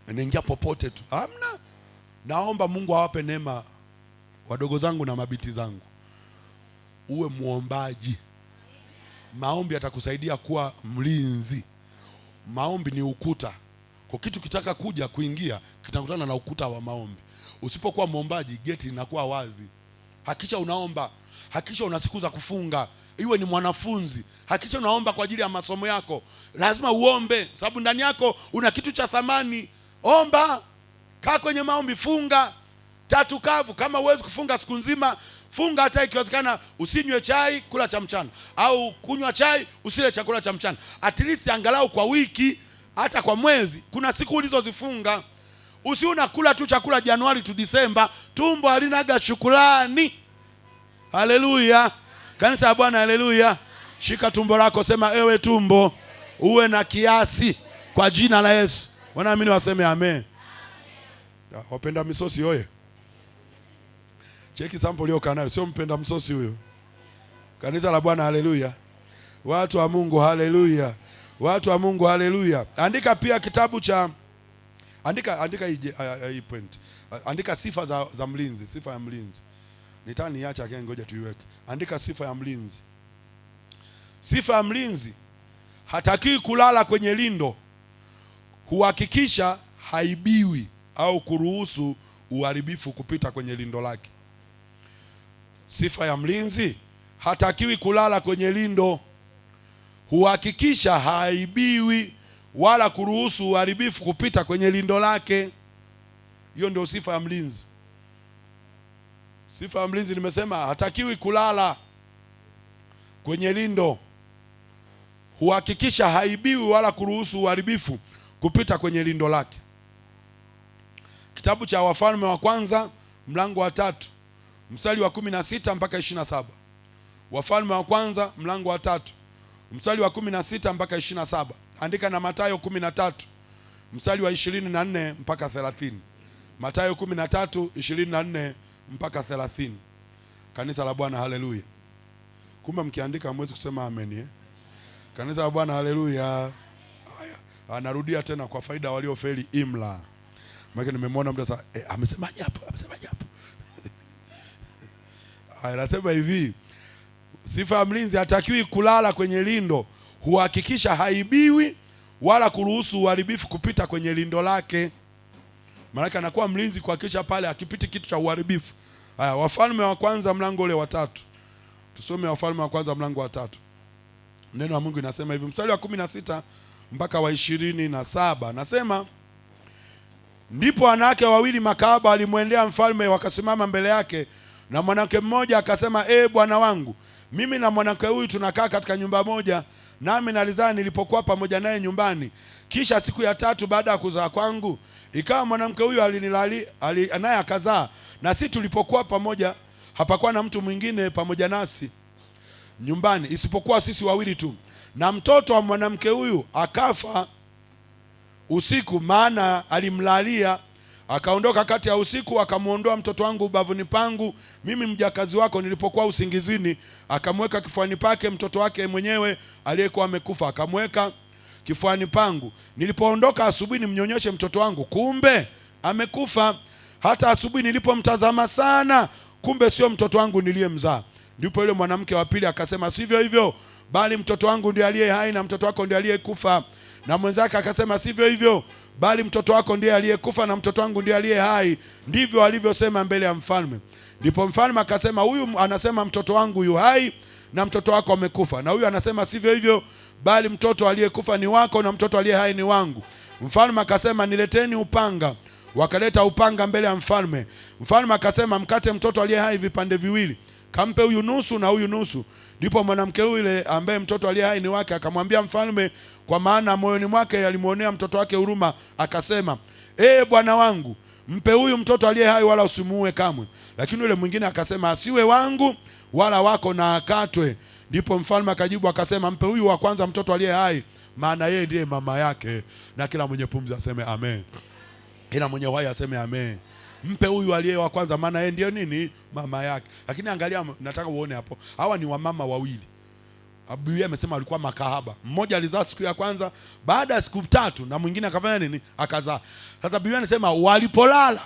Anaingia popote tu. Hamna. Naomba Mungu awape neema wadogo zangu na mabiti zangu. Uwe muombaji. Maombi atakusaidia kuwa mlinzi. Maombi ni ukuta. Kwa kitu kitaka kuja kuingia, kitakutana na ukuta wa maombi. Usipokuwa muombaji, geti inakuwa wazi. Hakisha unaomba. Hakisha una siku za kufunga. Iwe ni mwanafunzi. Hakisha unaomba kwa ajili ya masomo yako. Lazima uombe, sababu ndani yako una kitu cha thamani. Omba. Kaa kwenye maombi, funga. Tatu kavu. Kama huwezi kufunga siku nzima, funga hata ikiwezekana usinywe chai, kula cha mchana. Au kunywa chai, usile chakula cha mchana. At least angalau kwa wiki, hata kwa mwezi, kuna siku ulizozifunga. Usiuna kula tu chakula Januari tu Disemba, tumbo halinaga shukrani. Haleluya. Kanisa la Bwana, haleluya. Shika tumbo lako, sema ewe tumbo, uwe na kiasi kwa jina la Yesu. Wanaamini waseme amen. Wapenda misosi oye. Cheki sample leo kanayo, sio mpenda msosi huyo. Kanisa la Bwana, haleluya. Watu wa Mungu, haleluya. Watu wa Mungu, haleluya. Andika pia kitabu cha andika hii point. Andika sifa za mlinzi, sifa ya mlinzi. Nitani niacha akae, ngoja tuiweke. Andika sifa ya mlinzi. Sifa ya mlinzi hataki kulala kwenye lindo. Huhakikisha haibiwi au kuruhusu uharibifu kupita kwenye lindo lake. Sifa ya mlinzi hatakiwi kulala kwenye lindo. Huhakikisha haibiwi wala kuruhusu uharibifu kupita kwenye lindo lake. Hiyo ndio sifa ya mlinzi. Sifa ya mlinzi nimesema hatakiwi kulala kwenye lindo. Huhakikisha haibiwi wala kuruhusu uharibifu kupita kwenye lindo lake. Kitabu cha Wafalme wa kwanza mlango wa 3 mstari wa 16 mpaka 27. Wafalme wa kwanza mlango wa 3 mstari wa 16 mpaka 27. Andika na Mathayo 13 mstari wa 24 mpaka 30. Mathayo 13 24 mpaka 30. Kanisa la Bwana, haleluya. Kumbe mkiandika hamwezi kusema amen eh? Kanisa la Bwana, haleluya. Haya, anarudia tena kwa faida waliofeli imla. Maana nimemwona mtu sasa amesemaje hapo? Amesemaje hapo? Haya, nasema hivi. Sifa ya mlinzi hatakiwi kulala kwenye lindo. Huhakikisha haibiwi wala kuruhusu uharibifu kupita kwenye lindo lake. Maana anakuwa mlinzi kuhakikisha pale akipiti kitu cha uharibifu. Haya, Wafalme wa kwanza mlango ule wa 3. Tusome Wafalme wa kwanza mlango wa 3. Neno la Mungu inasema hivi, mstari wa 16 mpaka wa 27. Nasema ndipo wanawake wawili makahaba walimwendea mfalme, wakasimama mbele yake, Na mwanamke mmoja akasema, bwana wangu, mimi na mwanamke huyu tunakaa katika nyumba moja, nami nalizaa nilipokuwa pamoja naye nyumbani. Kisha siku ya 3 baada ya kuzaa kwangu, ikawa mwanamke huyu naye akazaa, na sisi tulipokuwa pamoja hapakuwa na mtu mwingine pamoja nasi nyumbani isipokuwa sisi wawili tu. Na mtoto wa mwanamke huyu akafa usiku, maana alimlalia. Akaondoka kati ya usiku, akamuondoa mtoto wangu ubavuni pangu, mimi mjakazi wako, nilipokuwa usingizini. Akamweka kifuani pake mtoto wake mwenyewe aliyekuwa amekufa, akamweka kifuani pangu. Nilipoondoka asubuhi nimnyonyeshe mtoto wangu, kumbe amekufa. Hata asubuhi nilipomtazama sana, kumbe sio mtoto wangu niliyemzaa. Ndipo yule mwanamke wa pili akasema, sivyo hivyo, bali mtoto wangu ndiye aliye hai na mtoto wako ndiye aliyekufa. Na mwenzake akasema, sivyo hivyo, bali mtoto wako ndiye aliyekufa na mtoto wangu ndiye aliye hai. Ndivyo alivyosema mbele ya mfalme. Ndipo mfalme akasema, huyu anasema mtoto wangu yu hai na mtoto wako amekufa, na huyu anasema sivyo hivyo, bali mtoto aliyekufa ni wako na mtoto aliye hai ni wangu. Mfalme akasema, nileteni upanga. Wakaleta upanga mbele ya mfalme. Mfalme akasema, mkate mtoto aliye hai vipande viwili, kampe huyu nusu na huyu nusu. Ndipo mwanamke yule ambaye mtoto aliye hai ni wake akamwambia mfalme, kwa maana moyoni mwake alimuonea mtoto wake huruma, akasema, bwana wangu, mpe huyu mtoto aliye hai, wala usimuue kamwe. Lakini yule mwingine akasema, asiwe wangu wala wako, na akatwe. Ndipo mfalme akajibu akasema, mpe huyu wa kwanza mtoto aliye hai, maana yeye ndiye mama yake. Na kila mwenye pumzi aseme amen. Ila mwenye uhai aseme amen. Mpe huyu aliye wa kwanza, maana yeye ndiye nini? Mama yake. Lakini angalia, nataka uone hapo, hawa ni wamama wawili. Biblia amesema walikuwa makahaba. Mmoja alizaa siku ya kwanza, baada ya siku 3 na mwingine akafanya nini? Akazaa. Sasa Biblia inasema walipolala,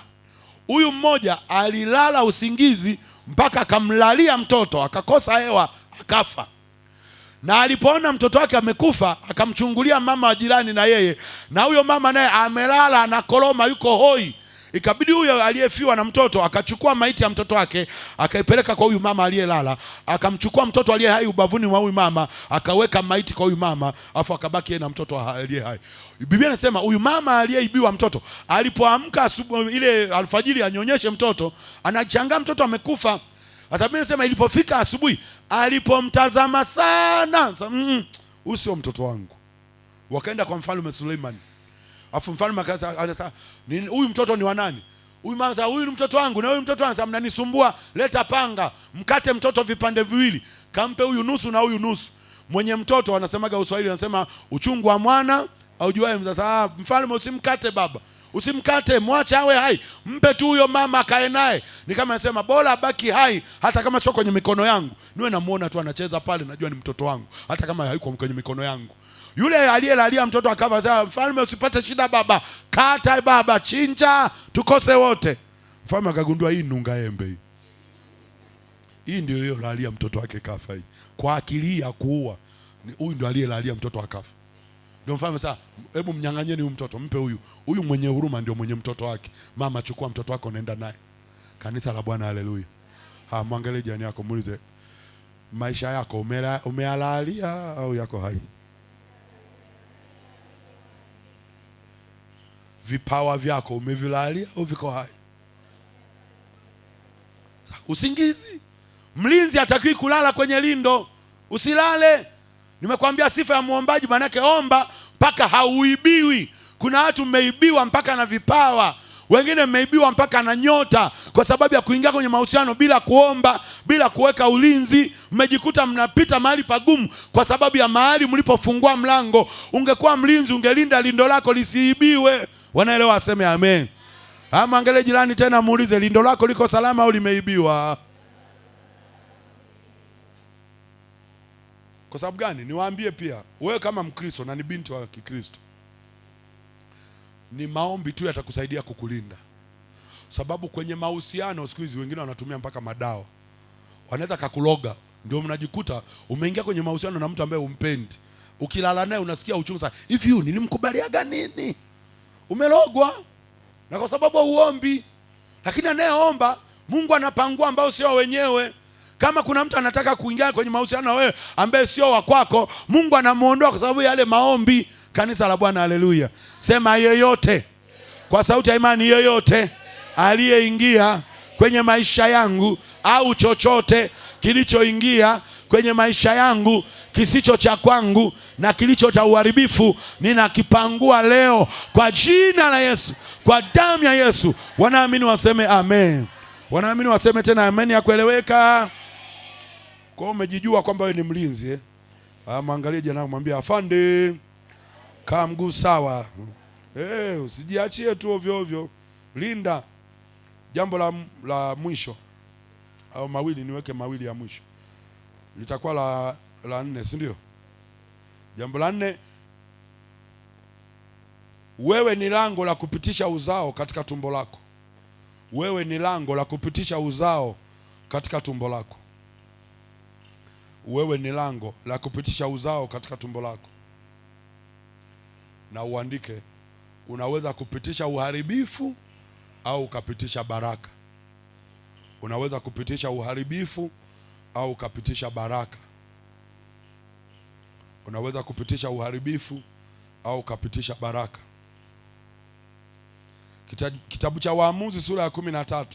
huyu mmoja alilala usingizi mpaka akamlalia mtoto, akakosa hewa, akafa. Na alipoona mtoto wake amekufa, akamchungulia mama wa jirani na yeye, na huyo mama naye amelala na koroma, yuko hoi. Ikabidi huyo aliyefiwa na mtoto akachukua maiti ya mtoto wake, akaipeleka kwa huyu mama aliyelala, akamchukua mtoto aliye hai ubavuni wa huyu mama, akaweka maiti kwa huyu mama, afu akabaki yeye na mtoto aliye hai. Biblia inasema huyu mama aliyeibiwa mtoto alipoamka asubuhi ile alfajiri anyonyeshe mtoto, anachangaa mtoto amekufa. Sasa Biblia inasema ilipofika asubuhi, alipomtazama sana, huyu sio mtoto wangu. Wakaenda kwa mfalme Suleiman. Afu mfalme akasema, huyu mtoto ni wa nani? Huyu mama sasa, huyu ni mtoto wangu. Na huyu mtoto wangu, mnanisumbua, leta panga, mkate mtoto vipande viwili, kampe huyu nusu na huyu nusu. Mwenye mtoto wanasemaga Uswahili, wanasema uchungu wa mwana aujuae mzazi. Sasa mfalme, usimkate baba, usimkate, mwache awe hai, mpe tu huyo mama akae naye. Ni kama anasema bora abaki hai, hata kama sio kwenye mikono yangu, niwe namuona tu anacheza pale, najua ni mtoto wangu, hata kama hayuko kwenye mikono yangu. Yule aliyelalia mtoto akafa, sasa mfalme, usipate shida baba, kata baba, chinja tukose wote. Mfalme akagundua hii nunga embe hii ndio hiyo lalia mtoto wake kafa hii. Kwa akili ya kuua, huyu ndio aliyelalia mtoto akafa. Ndio mfalme sasa, hebu mnyang'anyeni huyu mtoto, mpe huyu. Huyu mwenye huruma ndio mwenye mtoto wake. Mama, chukua mtoto wako nenda naye. Kanisa la Bwana, haleluya. Mwangalie jirani yako, muulize, maisha yako umealalia au yako hai? Vipawa vyako umevilalia au viko hai? Usingizi. Mlinzi hatakiwi kulala kwenye lindo. Usilale. Nimekwambia sifa ya muombaji manake omba mpaka hauibiwi. Kuna watu mmeibiwa mpaka na vipawa. Wengine mmeibiwa mpaka na nyota kwa sababu ya kuingia kwenye mahusiano bila kuomba, bila kuweka ulinzi. Mmejikuta mnapita mahali pagumu kwa sababu ya mahali mlipofungua mlango. Ungekuwa mlinzi, ungelinda lindo lako lisiibiwe. Wanaelewa, aseme amen. Angalie jirani tena, muulize, lindo lako liko salama au limeibiwa? Kwa sababu gani? Niwaambie pia, wewe kama Mkristo na ni binti wa Kikristo, ni maombi tu yatakusaidia kukulinda. Sababu kwenye mahusiano siku hizi wengine wanatumia mpaka madawa. Wanaweza kakuloga, ndio mnajikuta umeingia kwenye mahusiano na mtu ambaye umpendi. Ukilala naye unasikia uchungu sana. Hivi huyu nilimkubaliaga nini? Umelogwa. Na kwa sababu uombi. Lakini anayeomba, Mungu anapangua ambao sio wenyewe. Kama kuna mtu anataka kuingia kwenye mahusiano na wewe ambaye sio wa kwako, Mungu anamuondoa kwa sababu yale maombi. Kanisa la Bwana, haleluya. Sema yeyote, kwa sauti ya imani, yeyote aliyeingia kwenye maisha yangu au chochote kilichoingia kwenye maisha yangu kisicho cha kwangu na kilicho cha uharibifu, ninakipangua leo kwa jina la Yesu, kwa damu ya Yesu. Wanaamini waseme amen. Wanaamini waseme tena amen ya kueleweka. Kwa hiyo umejijua kwamba wewe ni mlinzi mwangalie jana, mwambie afande, kaa mguu sawa. Usijiachie tu ovyo ovyo. Linda. Jambo la mwisho au mawili, niweke mawili ya mwisho, litakuwa la 4, si ndio? Jambo la 4, wewe ni lango la kupitisha uzao katika tumbo lako. Wewe ni lango la kupitisha uzao katika tumbo lako. Wewe ni lango la kupitisha uzao katika tumbo lako. Na uandike, unaweza kupitisha uharibifu au ukapitisha baraka. Unaweza kupitisha uharibifu au ukapitisha baraka. Unaweza kupitisha uharibifu au ukapitisha baraka. Kitabu cha Waamuzi sura ya 13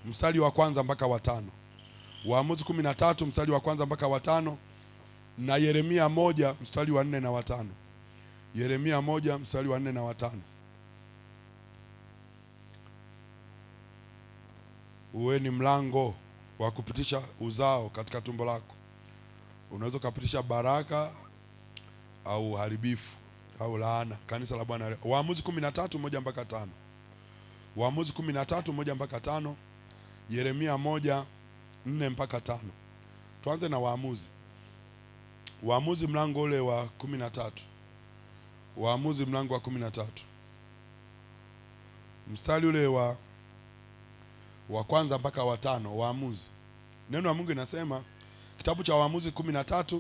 mstari wa 1 mpaka wa 5. Waamuzi 13 mstari wa 1 mpaka wa 5, na Yeremia 1 mstari wa 4 na wa 5. Yeremia 1 mstari wa 4 na wa 5. Uwe ni mlango wa kupitisha uzao katika tumbo lako. Unaweza kupitisha baraka au uharibifu au laana. Kanisa la Bwana. Waamuzi 13 1 mpaka 5. Waamuzi 13 1 mpaka 5. Yeremia 1 4 mpaka 5. Tuanze na Waamuzi. Waamuzi mlango ule wa 13. Waamuzi mlango wa 13. Mstari ule wa 1 mpaka wa 5. Waamuzi. Neno la Mungu inasema, kitabu cha Waamuzi 13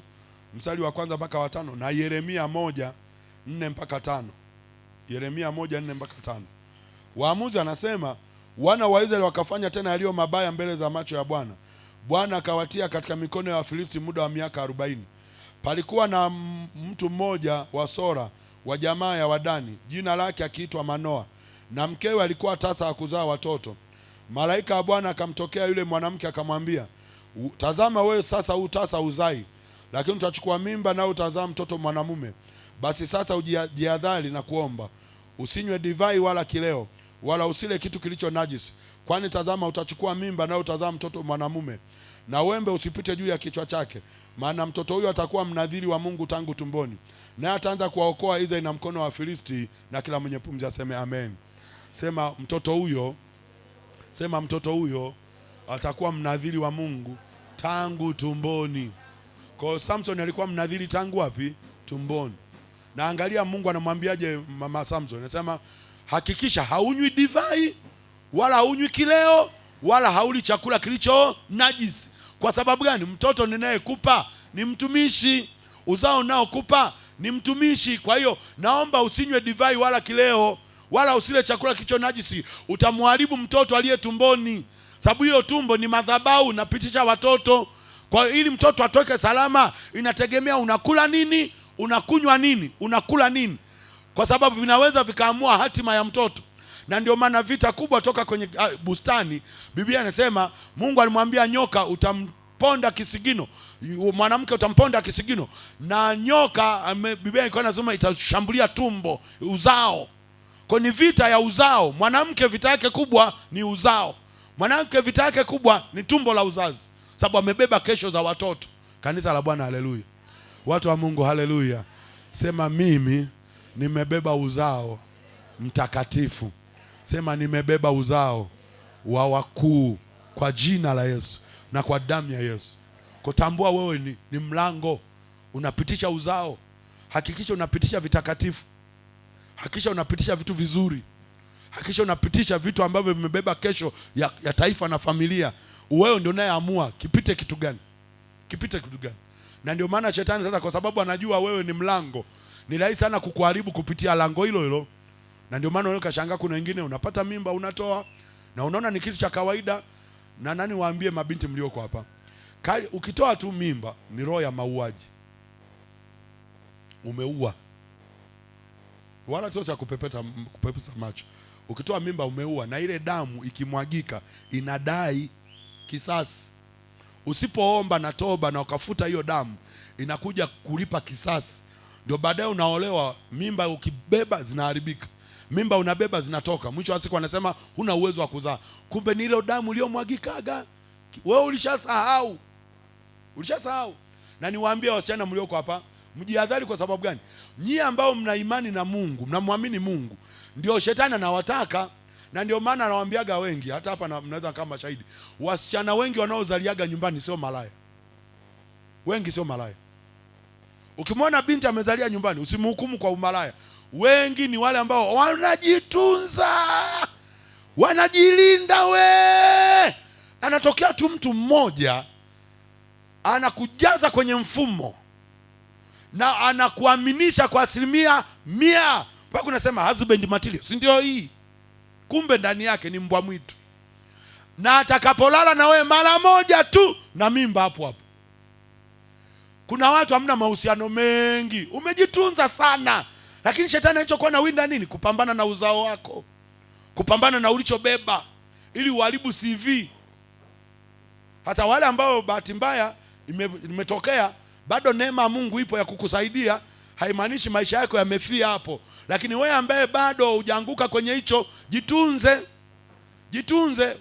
mstari wa 1 mpaka wa 5, na Yeremia 1 4 mpaka 5. Yeremia 1 4 mpaka 5. Waamuzi anasema, wana wa Israeli wakafanya tena yaliyo mabaya mbele za macho ya Bwana. Bwana akawatia katika mikono ya Wafilisti muda wa miaka 40. Palikuwa na mtu mmoja wa Sora wa jamaa ya Wadani, jina lake akiitwa Manoa, na mkewe alikuwa tasa ya kuzaa watoto. Malaika wa Bwana akamtokea yule mwanamke akamwambia, tazama wewe sasa utasa uzai, lakini utachukua mimba na utazaa mtoto mwanamume. Basi sasa ujiadhari na kuomba, usinywe divai wala kileo, wala usile kitu kilicho najisi, kwani tazama utachukua mimba na utazaa mtoto mwanamume, na wembe usipite juu ya kichwa chake, maana mtoto huyo atakuwa mnadhiri wa Mungu tangu tumboni, naye ataanza kuwaokoa Israeli na mkono wa Wafilisti. Na kila mwenye pumzi aseme amen. Sema mtoto huyo, sema mtoto huyo atakuwa mnadhiri wa Mungu tangu tumboni. Kwa Samson alikuwa mnadhiri tangu wapi? Tumboni. Na angalia Mungu anamwambiaje mama Samson, anasema hakikisha haunywi divai wala haunywi kileo wala hauli chakula kilicho najisi. Kwa sababu gani? Mtoto ninayekupa ni mtumishi, uzao nao kupa ni mtumishi. Kwa hiyo naomba usinywe divai wala kileo wala usile chakula kilicho najisi, utamharibu mtoto aliye tumboni. Sababu hiyo tumbo ni madhabahu, napitisha watoto. Kwa hiyo ili mtoto atoke salama, inategemea unakula nini, unakunywa nini, unakula nini, kwa sababu vinaweza vikaamua hatima ya mtoto. Na ndio maana vita kubwa toka kwenye bustani, Biblia inasema Mungu alimwambia nyoka, utamponda kisigino, mwanamke utamponda kisigino, na nyoka Biblia ilikuwa inasema itashambulia tumbo, uzao. Kwa ni vita ya uzao. Mwanamke vita yake kubwa ni uzao. Mwanamke vita yake kubwa ni tumbo la uzazi, sababu amebeba kesho za watoto. Kanisa la Bwana, haleluya. Watu wa Mungu, haleluya. Sema mimi nimebeba uzao mtakatifu. Sema nimebeba uzao wa wakuu kwa jina la Yesu na kwa damu ya Yesu. Kutambua wewe ni mlango, unapitisha uzao. Hakikisha unapitisha vitakatifu. Hakikisha unapitisha vitu vizuri. Hakikisha unapitisha vitu ambavyo vimebeba kesho ya taifa na familia. Wewe ndio unayeamua kipite kitu gani, kipite kitu gani. Na ndio maana shetani sasa, kwa sababu anajua wewe ni mlango, ni rahisi sana kukuharibu kupitia lango hilo hilo. Na ndio maana unaweza kashangaa kuna wengine unapata mimba unatoa na unaona ni kitu cha kawaida. Na nani waambie mabinti mlioko hapa, ukitoa tu mimba ni roho ya mauaji. Umeua. Wala sio cha kupepesa macho. ukitoa mimba umeua, na ile damu ikimwagika inadai kisasi. Usipoomba na toba na ukafuta hiyo damu, inakuja kulipa kisasi. Ndio baadaye unaolewa, mimba ukibeba zinaharibika, mimba unabeba zinatoka, mwisho wa siku anasema huna uwezo wa kuzaa. Kumbe ni ile damu iliyomwagikaga, wewe ulishasahau. Na niwaambie wasichana mlioko hapa, mjihadhari. Kwa sababu gani? Nyie ambao mna imani na Mungu, mnamwamini Mungu, ndio shetani anawataka. Na ndio maana anawaambiaga wengi, hata hapa mnaweza kama shahidi, wasichana wengi wanaozaliaga nyumbani sio malaya. Wengi sio malaya. Ukimwona binti amezalia nyumbani, usimhukumu kwa umalaya. Wengi ni wale ambao wanajitunza, wanajilinda. Anatokea tu mtu mmoja anakujaza kwenye mfumo na anakuaminisha kwa 100%, mpaka unasema husband material, si ndio hii? Kumbe ndani yake ni mbwa mwitu, na atakapolala na wewe mara moja tu na mimba hapo hapo. Kuna watu hamna mahusiano mengi, umejitunza sana, lakini shetani anachokuwa na winda nini? Kupambana na uzao wako, kupambana na ulichobeba, ili uharibu CV. Hata wale ambao bahati mbaya imetokea, bado neema ya Mungu ipo ya kukusaidia, haimaanishi maisha yako yamefia hapo. Lakini wewe ambaye bado hujaanguka kwenye hicho, jitunze.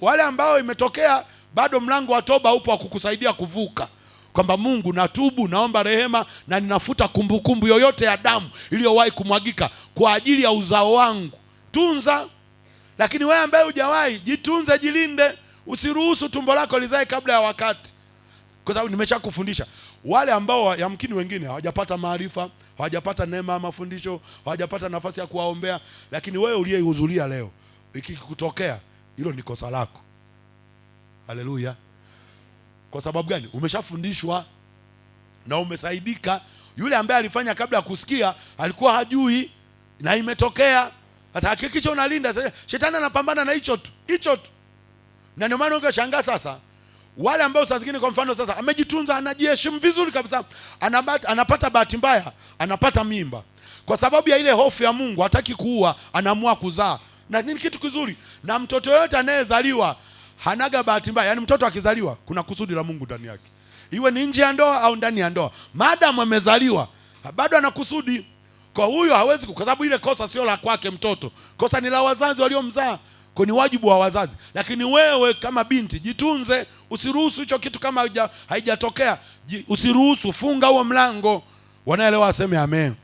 Wale ambao imetokea, bado mlango wa toba upo wa kukusaidia kuvuka, kwamba Mungu, natubu, naomba rehema, na ninafuta kumbukumbu yoyote ya damu iliyowahi kumwagika kwa ajili ya uzao wangu. Tunza. Lakini wewe ambaye hujawahi, jitunze, jilinde. Usiruhusu tumbo lako lizae kabla ya wakati. Kwa sababu nimeshakufundisha, wale ambao yamkini wengine hawajapata maarifa, hawajapata neema ya mafundisho, hawajapata nafasi ya kuwaombea, lakini wewe uliyehudhuria leo, ikikutokea hilo ni kosa lako. Haleluya. Kwa sababu gani? Umeshafundishwa na umesaidika. Yule ambaye alifanya kabla ya kusikia alikuwa hajui, na imetokea. Sasa hakikisha unalinda. Shetani anapambana na hicho tu. Na ndio maana ungeshangaa sasa, wale ambao saa zingine, kwa mfano sasa amejitunza, anajiheshimu vizuri kabisa, anapata bahati mbaya, anapata mimba. Kwa sababu ya ile hofu ya Mungu, hataki kuua, anaamua kuzaa. Na nini kitu kizuri, na mtoto yote anayezaliwa hanaga bahati mbaya. Yaani mtoto akizaliwa kuna kusudi la Mungu ndani yake, iwe ni nje ya ndoa au ndani ya ndoa. Maadamu amezaliwa, bado ana kusudi. Kwa huyo hawezi, kwa sababu ile kosa sio la kwake mtoto, kosa ni la wazazi waliomzaa. Kwa ni wajibu wa wazazi. Lakini wewe kama binti, jitunze, usiruhusu hicho kitu kama haijatokea. Usiruhusu, funga huo mlango. Wanaelewa aseme amen.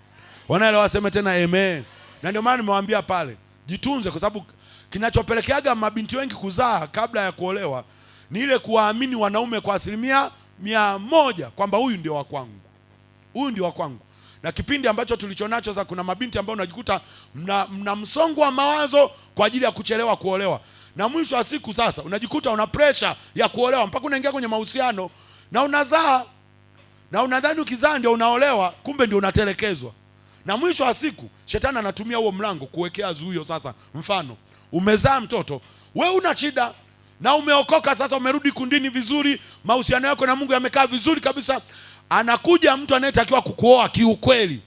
Wanaelewa aseme tena amen. Na ndio maana nimewaambia pale, jitunze, kwa sababu kinachopelekeaga mabinti wengi kuzaa kabla ya kuolewa ni ile kuwaamini wanaume kwa 100% kwamba huyu ndio wa kwangu. Huyu ndio wa kwangu. Na kipindi ambacho tulichonacho sasa, kuna mabinti ambao unajikuta mna msongo wa mawazo kwa ajili ya kuchelewa kuolewa, na mwisho wa siku sasa unajikuta una pressure ya kuolewa, mpaka unaingia kwenye mahusiano na unazaa, na unadhani ukizaa ndio unaolewa, kumbe ndio unatelekezwa. Na mwisho wa siku shetani anatumia huo mlango kuwekea zuio. Sasa mfano, umezaa mtoto, wewe una shida na umeokoka sasa, umerudi kundini vizuri, mahusiano yako na Mungu yamekaa vizuri kabisa. Anakuja mtu anayetakiwa kukuoa kiukweli,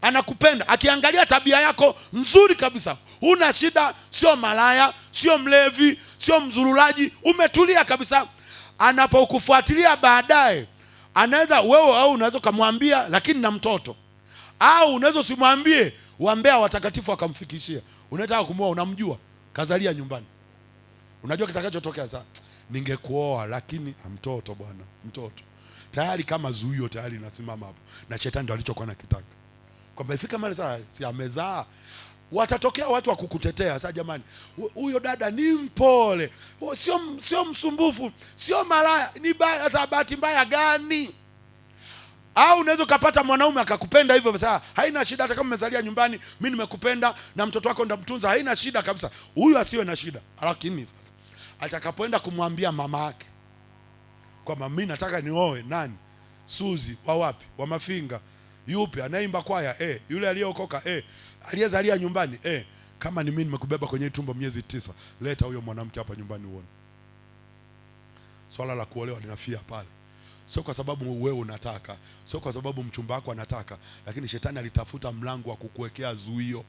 anakupenda, akiangalia tabia yako nzuri kabisa, huna shida, sio malaya, sio mlevi, sio mzurulaji, umetulia kabisa. Anapokufuatilia baadaye, anaweza wewe au unaweza kumwambia lakini na mtoto, au unaweza usimwambie, waambea watakatifu akamfikishia. Unataka kumuoa, unamjua, kazalia nyumbani, unajua kitakachotokea. Sasa ningekuoa lakini mtoto, bwana, mtoto tayari kama zuio tayari nasimama hapo, na shetani ndio alichokuwa nakitaka, kwamba ifika mali sasa si amezaa, watatokea watu wa kukutetea. Sasa jamani, huyo dada ni mpole, sio msumbufu, sio malaya, ni baya. Sasa bahati mbaya gani? Au unaweza kupata mwanaume akakupenda hivyo, sasa haina shida, hata kama umezalia nyumbani, mimi nimekupenda na mtoto wako ndamtunza, haina shida kabisa. Huyu asiwe na shida. Lakini sasa atakapoenda kumwambia mama yake kwamba mimi nataka nioe nani, Suzi wa wapi, wa Mafinga, yupi anaimba kwaya, yule aliyeokoka, aliyezalia nyumbani, kama ni mimi nimekubeba kwenye tumbo miezi 9, leta huyo mwanamke hapa nyumbani uone. Swala la kuolewa linafia pale. Sio kwa sababu wewe unataka, sio kwa sababu mchumba wako anataka, lakini shetani alitafuta mlango wa kukuwekea zuio.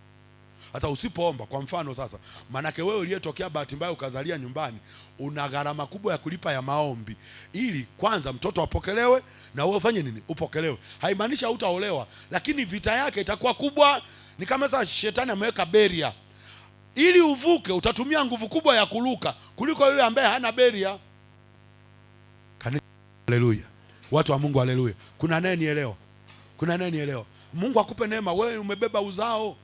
Sasa usipoomba, kwa mfano sasa, manake wewe uliyetokea bahati mbaya ukazalia nyumbani, una gharama kubwa ya kulipa ya maombi, ili kwanza mtoto apokelewe na wewe ufanye nini? Upokelewe. Haimaanishi hutaolewa, lakini vita yake itakuwa kubwa. Ni kama sasa shetani ameweka beria, ili uvuke utatumia nguvu kubwa ya kuruka kuliko yule ambaye hana beria. Haleluya, watu wa Mungu, haleluya. Kuna naye nielewa, kuna naye nielewa. Mungu akupe neema. Wewe umebeba uzao.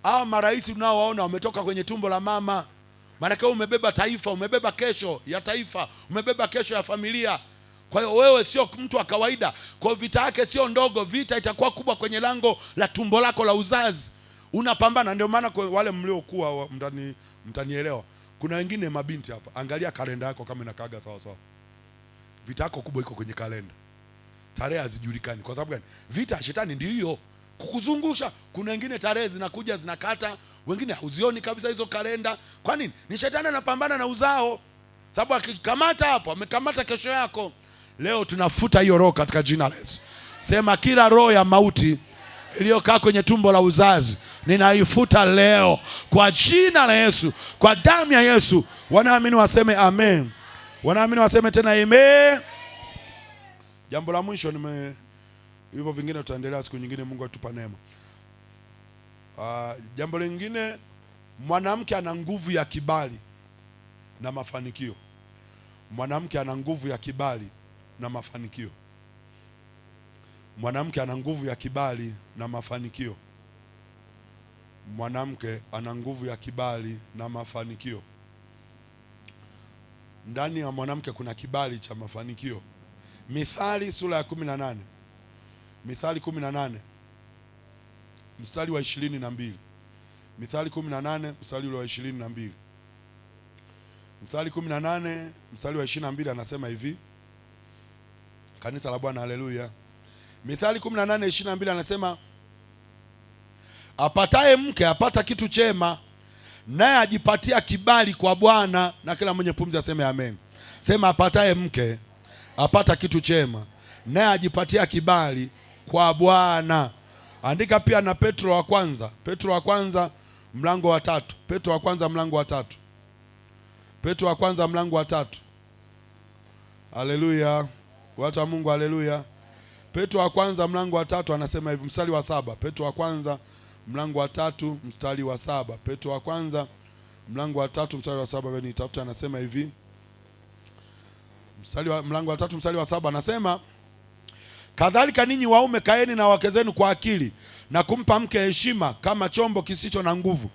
Hao marais unaowaona wametoka kwenye tumbo la mama. Maana wewe umebeba taifa, umebeba kesho ya taifa, umebeba kesho ya familia. Kwa hiyo wewe sio mtu wa kawaida. Kwa vita yake sio ndogo, vita itakuwa kubwa kwenye lango la tumbo lako la uzazi. Unapambana. Ndio maana kwa wale mliokuwa mtanielewa. Kuna wengine mabinti hapa, angalia kalenda yako kama inakaaga sawa sawa. Vita yako kubwa iko kwenye kalenda. Tarehe hazijulikani. Kwa sababu gani? Vita ya shetani ndio hiyo, kukuzungusha. Kuna wengine tarehe zinakuja zinakata, wengine huzioni kabisa hizo kalenda. Kwa nini? Ni shetani anapambana na uzao. Sababu akikamata hapo, amekamata kesho yako. Leo tunafuta hiyo roho katika jina la Yesu. Sema, kila roho ya mauti iliyokaa kwenye tumbo la uzazi ninaifuta leo kwa jina la Yesu, kwa damu ya Yesu. Wanaamini waseme amen. Wanaamini waseme tena amen. Jambo la mwisho, hivyo vingine tutaendelea siku nyingine, Mungu atupa neema. Jambo lingine, mwanamke ana nguvu ya kibali na mafanikio. Mwanamke ana nguvu ya kibali na mafanikio. Mwanamke ana nguvu ya kibali na mafanikio. Mwanamke ana nguvu ya kibali na mafanikio. Ndani ya mwanamke kuna kibali cha mafanikio. Mithali sura ya 18. Mithali 18 mstari wa 22. Mithali 18 mstari wa 22. Mithali 18 mstari wa 22 anasema hivi. Kanisa la Bwana, haleluya. Mithali 18:22 anasema, apataye mke apata kitu chema, naye ajipatia kibali kwa Bwana. Na kila mwenye pumzi aseme amen. Sema, apataye mke apata kitu chema, naye ajipatia kibali kwa Bwana. Andika pia na Petro wa kwanza. Petro wa kwanza mlango wa 3. Petro wa kwanza mlango wa 3. Petro wa kwanza mlango wa 3. Haleluya, watu wa Mungu, haleluya. Petro wa kwanza mlango wa 3 anasema hivi, mstari wa 7. Petro wa kwanza mlango wa 3 mstari wa 7. Petro wa kwanza mlango wa 3 mstari wa 7. Wewe nitafuta, anasema hivi. Mlango wa 3 mstari wa 7 anasema, kadhalika ninyi waume kaeni na wake zenu kwa akili, na kumpa mke heshima kama chombo kisicho na nguvu,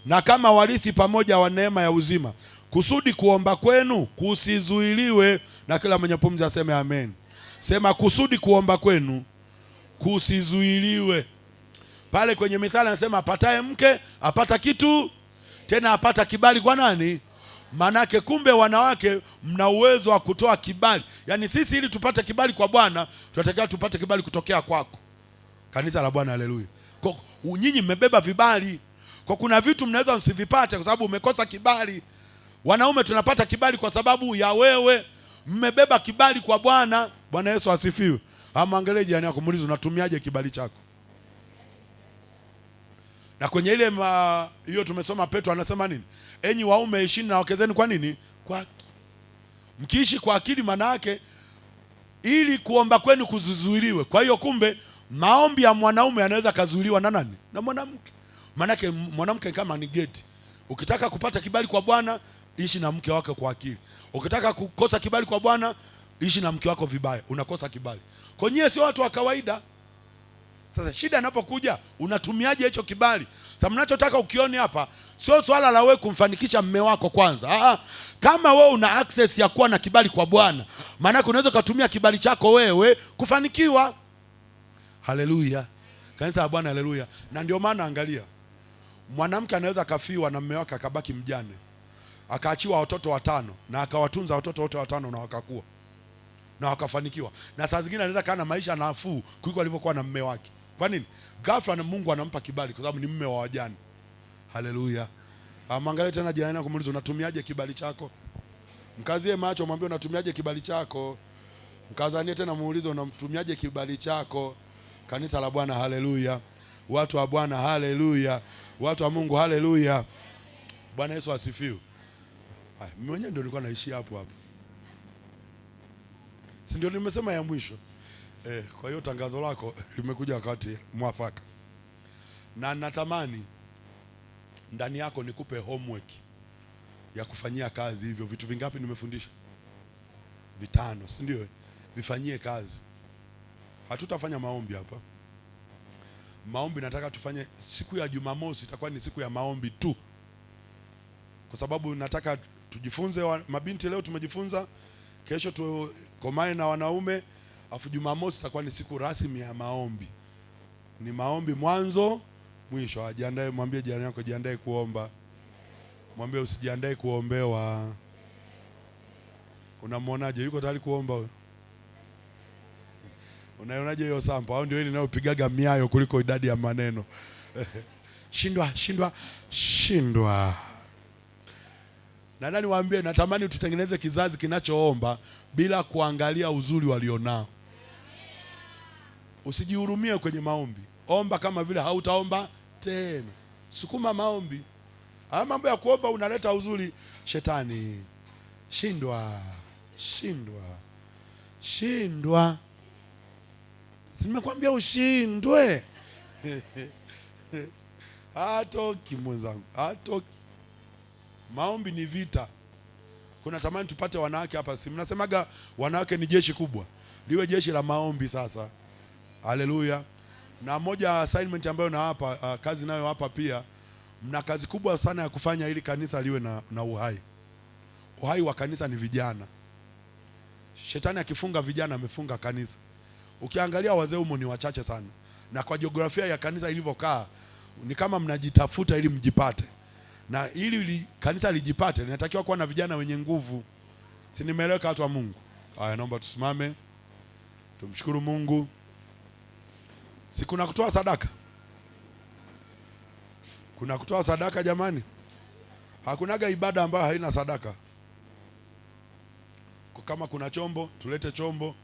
na kama warithi pamoja wa neema ya uzima, kusudi kuomba kwenu kusizuiliwe. Na kila mwenye pumzi aseme amen. Sema, kusudi kuomba kwenu kusizuiliwe. Pale kwenye Mithali anasema, apataye mke apata kitu, tena apata kibali kwa nani? Manake kumbe wanawake mna uwezo wa kutoa kibali. Yaani sisi ili tupate kibali kwa Bwana, tunatakiwa tupate kibali kutokea kwako. Kanisa la Bwana, haleluya. Kwa nyinyi mmebeba vibali. Kwa kuna vitu mnaweza msivipate kwa sababu umekosa kibali. Wanaume tunapata kibali kwa sababu ya wewe. Mmebeba kibali kwa Bwana. Bwana Yesu asifiwe. Amwangalie jirani yako, muulize unatumiaje kibali chako. Na kwenye ile hiyo tumesoma Petro anasema nini? Enyi waume ishini na wake zenu kwa nini? Kwa mkiishi kwa akili, maana yake ili kuomba kwenu kuzuiliwe. Kwa hiyo kumbe maombi ya mwanaume yanaweza kazuiliwa na nani? Na mwanamke. Maana yake mwanamke kama ni geti. Ukitaka kupata kibali kwa Bwana, ishi na mke wako kwa akili. Ukitaka kukosa kibali kwa Bwana, ishi na mke wako vibaya, unakosa kibali. Kwa nyie sio watu wa kawaida. Sasa shida inapokuja, unatumiaje hicho kibali? Sasa mnachotaka ukioni hapa sio swala la wewe kumfanikisha mume wako kwanza. Kama wewe una access ya kuwa na kibali kwa Bwana, maana unaweza kutumia kibali chako wewe kufanikiwa. Haleluya. Kanisa la Bwana, haleluya. Na ndio maana angalia, mwanamke anaweza kafiwa na mume wake akabaki mjane, akaachiwa watoto 5 na akawatunza watoto wote 5 na wakakua na wakafanikiwa. Na saa zingine anaweza kana maisha nafuu kuliko alivyokuwa na mume wake. Kwa nini? Ghafla na Mungu anampa kibali kwa sababu ni mume wa wajane. Haleluya. Mwangalie tena jirani yako, muulize unatumiaje kibali chako. Mkazie macho, mwambie unatumiaje kibali chako. Mkazanie tena muulize unatumiaje kibali chako. Kanisa la Bwana, haleluya. Watu wa Bwana, haleluya. Watu wa Mungu, haleluya. Bwana Yesu asifiwe. Mimi mwenyewe ndio nilikuwa naishi hapo. Si ndio nimesema ya mwisho? Kwa hiyo tangazo lako limekuja wakati mwafaka. Na natamani ndani yako nikupe homework ya kufanyia kazi hivyo. Vitu vingapi nimefundisha? 5, si ndio? Vifanyie kazi. Hatutafanya maombi hapa. Maombi nataka tufanye siku ya Jumamosi, itakuwa ni siku ya maombi tu. Kwa sababu nataka tujifunze mabinti, leo tumejifunza, kesho tukomae na wanaume, afu Jumamosi itakuwa ni siku rasmi ya maombi. Ni maombi mwanzo mwisho. Ajiandae, mwambie jirani yako jiandae kuomba. Mwambie usijiandae kuombewa. Unamwonaje? Yuko tayari kuomba wewe? Unaionaje hiyo sample? Au ndio ile inayopigaga miayo kuliko idadi ya maneno? Shindwa. Na nani waambie, natamani tutengeneze kizazi kinachoomba bila kuangalia uzuri walionao. Usijihurumie kwenye maombi. Omba kama vile hautaomba tena. Sukuma maombi. Haya mambo ya kuomba unaleta uzuri, shetani. Shindwa. Simekwambia ushindwe. Hatoki mwenzangu, hatoki. Maombi ni vita. Kuna tamani tupate wanawake hapa, si mnasemaga wanawake ni jeshi kubwa. Liwe jeshi la maombi sasa. Haleluya. Na moja assignment ambayo nawapa, kazi nayo hapa pia, mna kazi kubwa sana ya kufanya ili kanisa liwe na uhai. Uhai wa kanisa ni vijana. Shetani akifunga vijana amefunga kanisa. Ukiangalia wazee humo ni wachache sana. Na kwa jiografia ya kanisa ilivyokaa, ni kama mnajitafuta ili mjipate. Na ili kanisa lijipate, linatakiwa kuwa na vijana wenye nguvu. Si nimeeleweka watu wa Mungu? Haya, naomba tusimame. Tumshukuru Mungu. Si kuna kutoa sadaka? Kuna kutoa sadaka jamani? Hakunaga ibada ambayo haina sadaka. Kama kuna chombo, tulete chombo.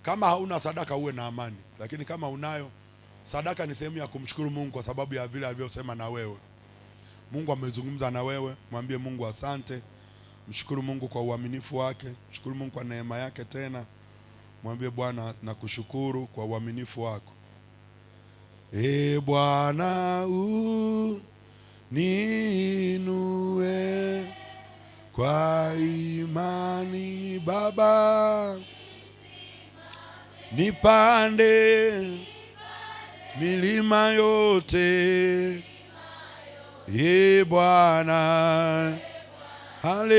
Kama hauna sadaka uwe na amani. Lakini kama unayo, sadaka ni sehemu ya kumshukuru Mungu kwa sababu ya vile alivyosema na wewe. Mungu amezungumza na wewe, mwambie Mungu asante. Mshukuru Mungu kwa uaminifu wake, mshukuru Mungu kwa neema yake tena. Mwambie Bwana nakushukuru kwa uaminifu wako. Bwana uniinue kwa imani Baba, nipande milima yote. Bwana, haleluya.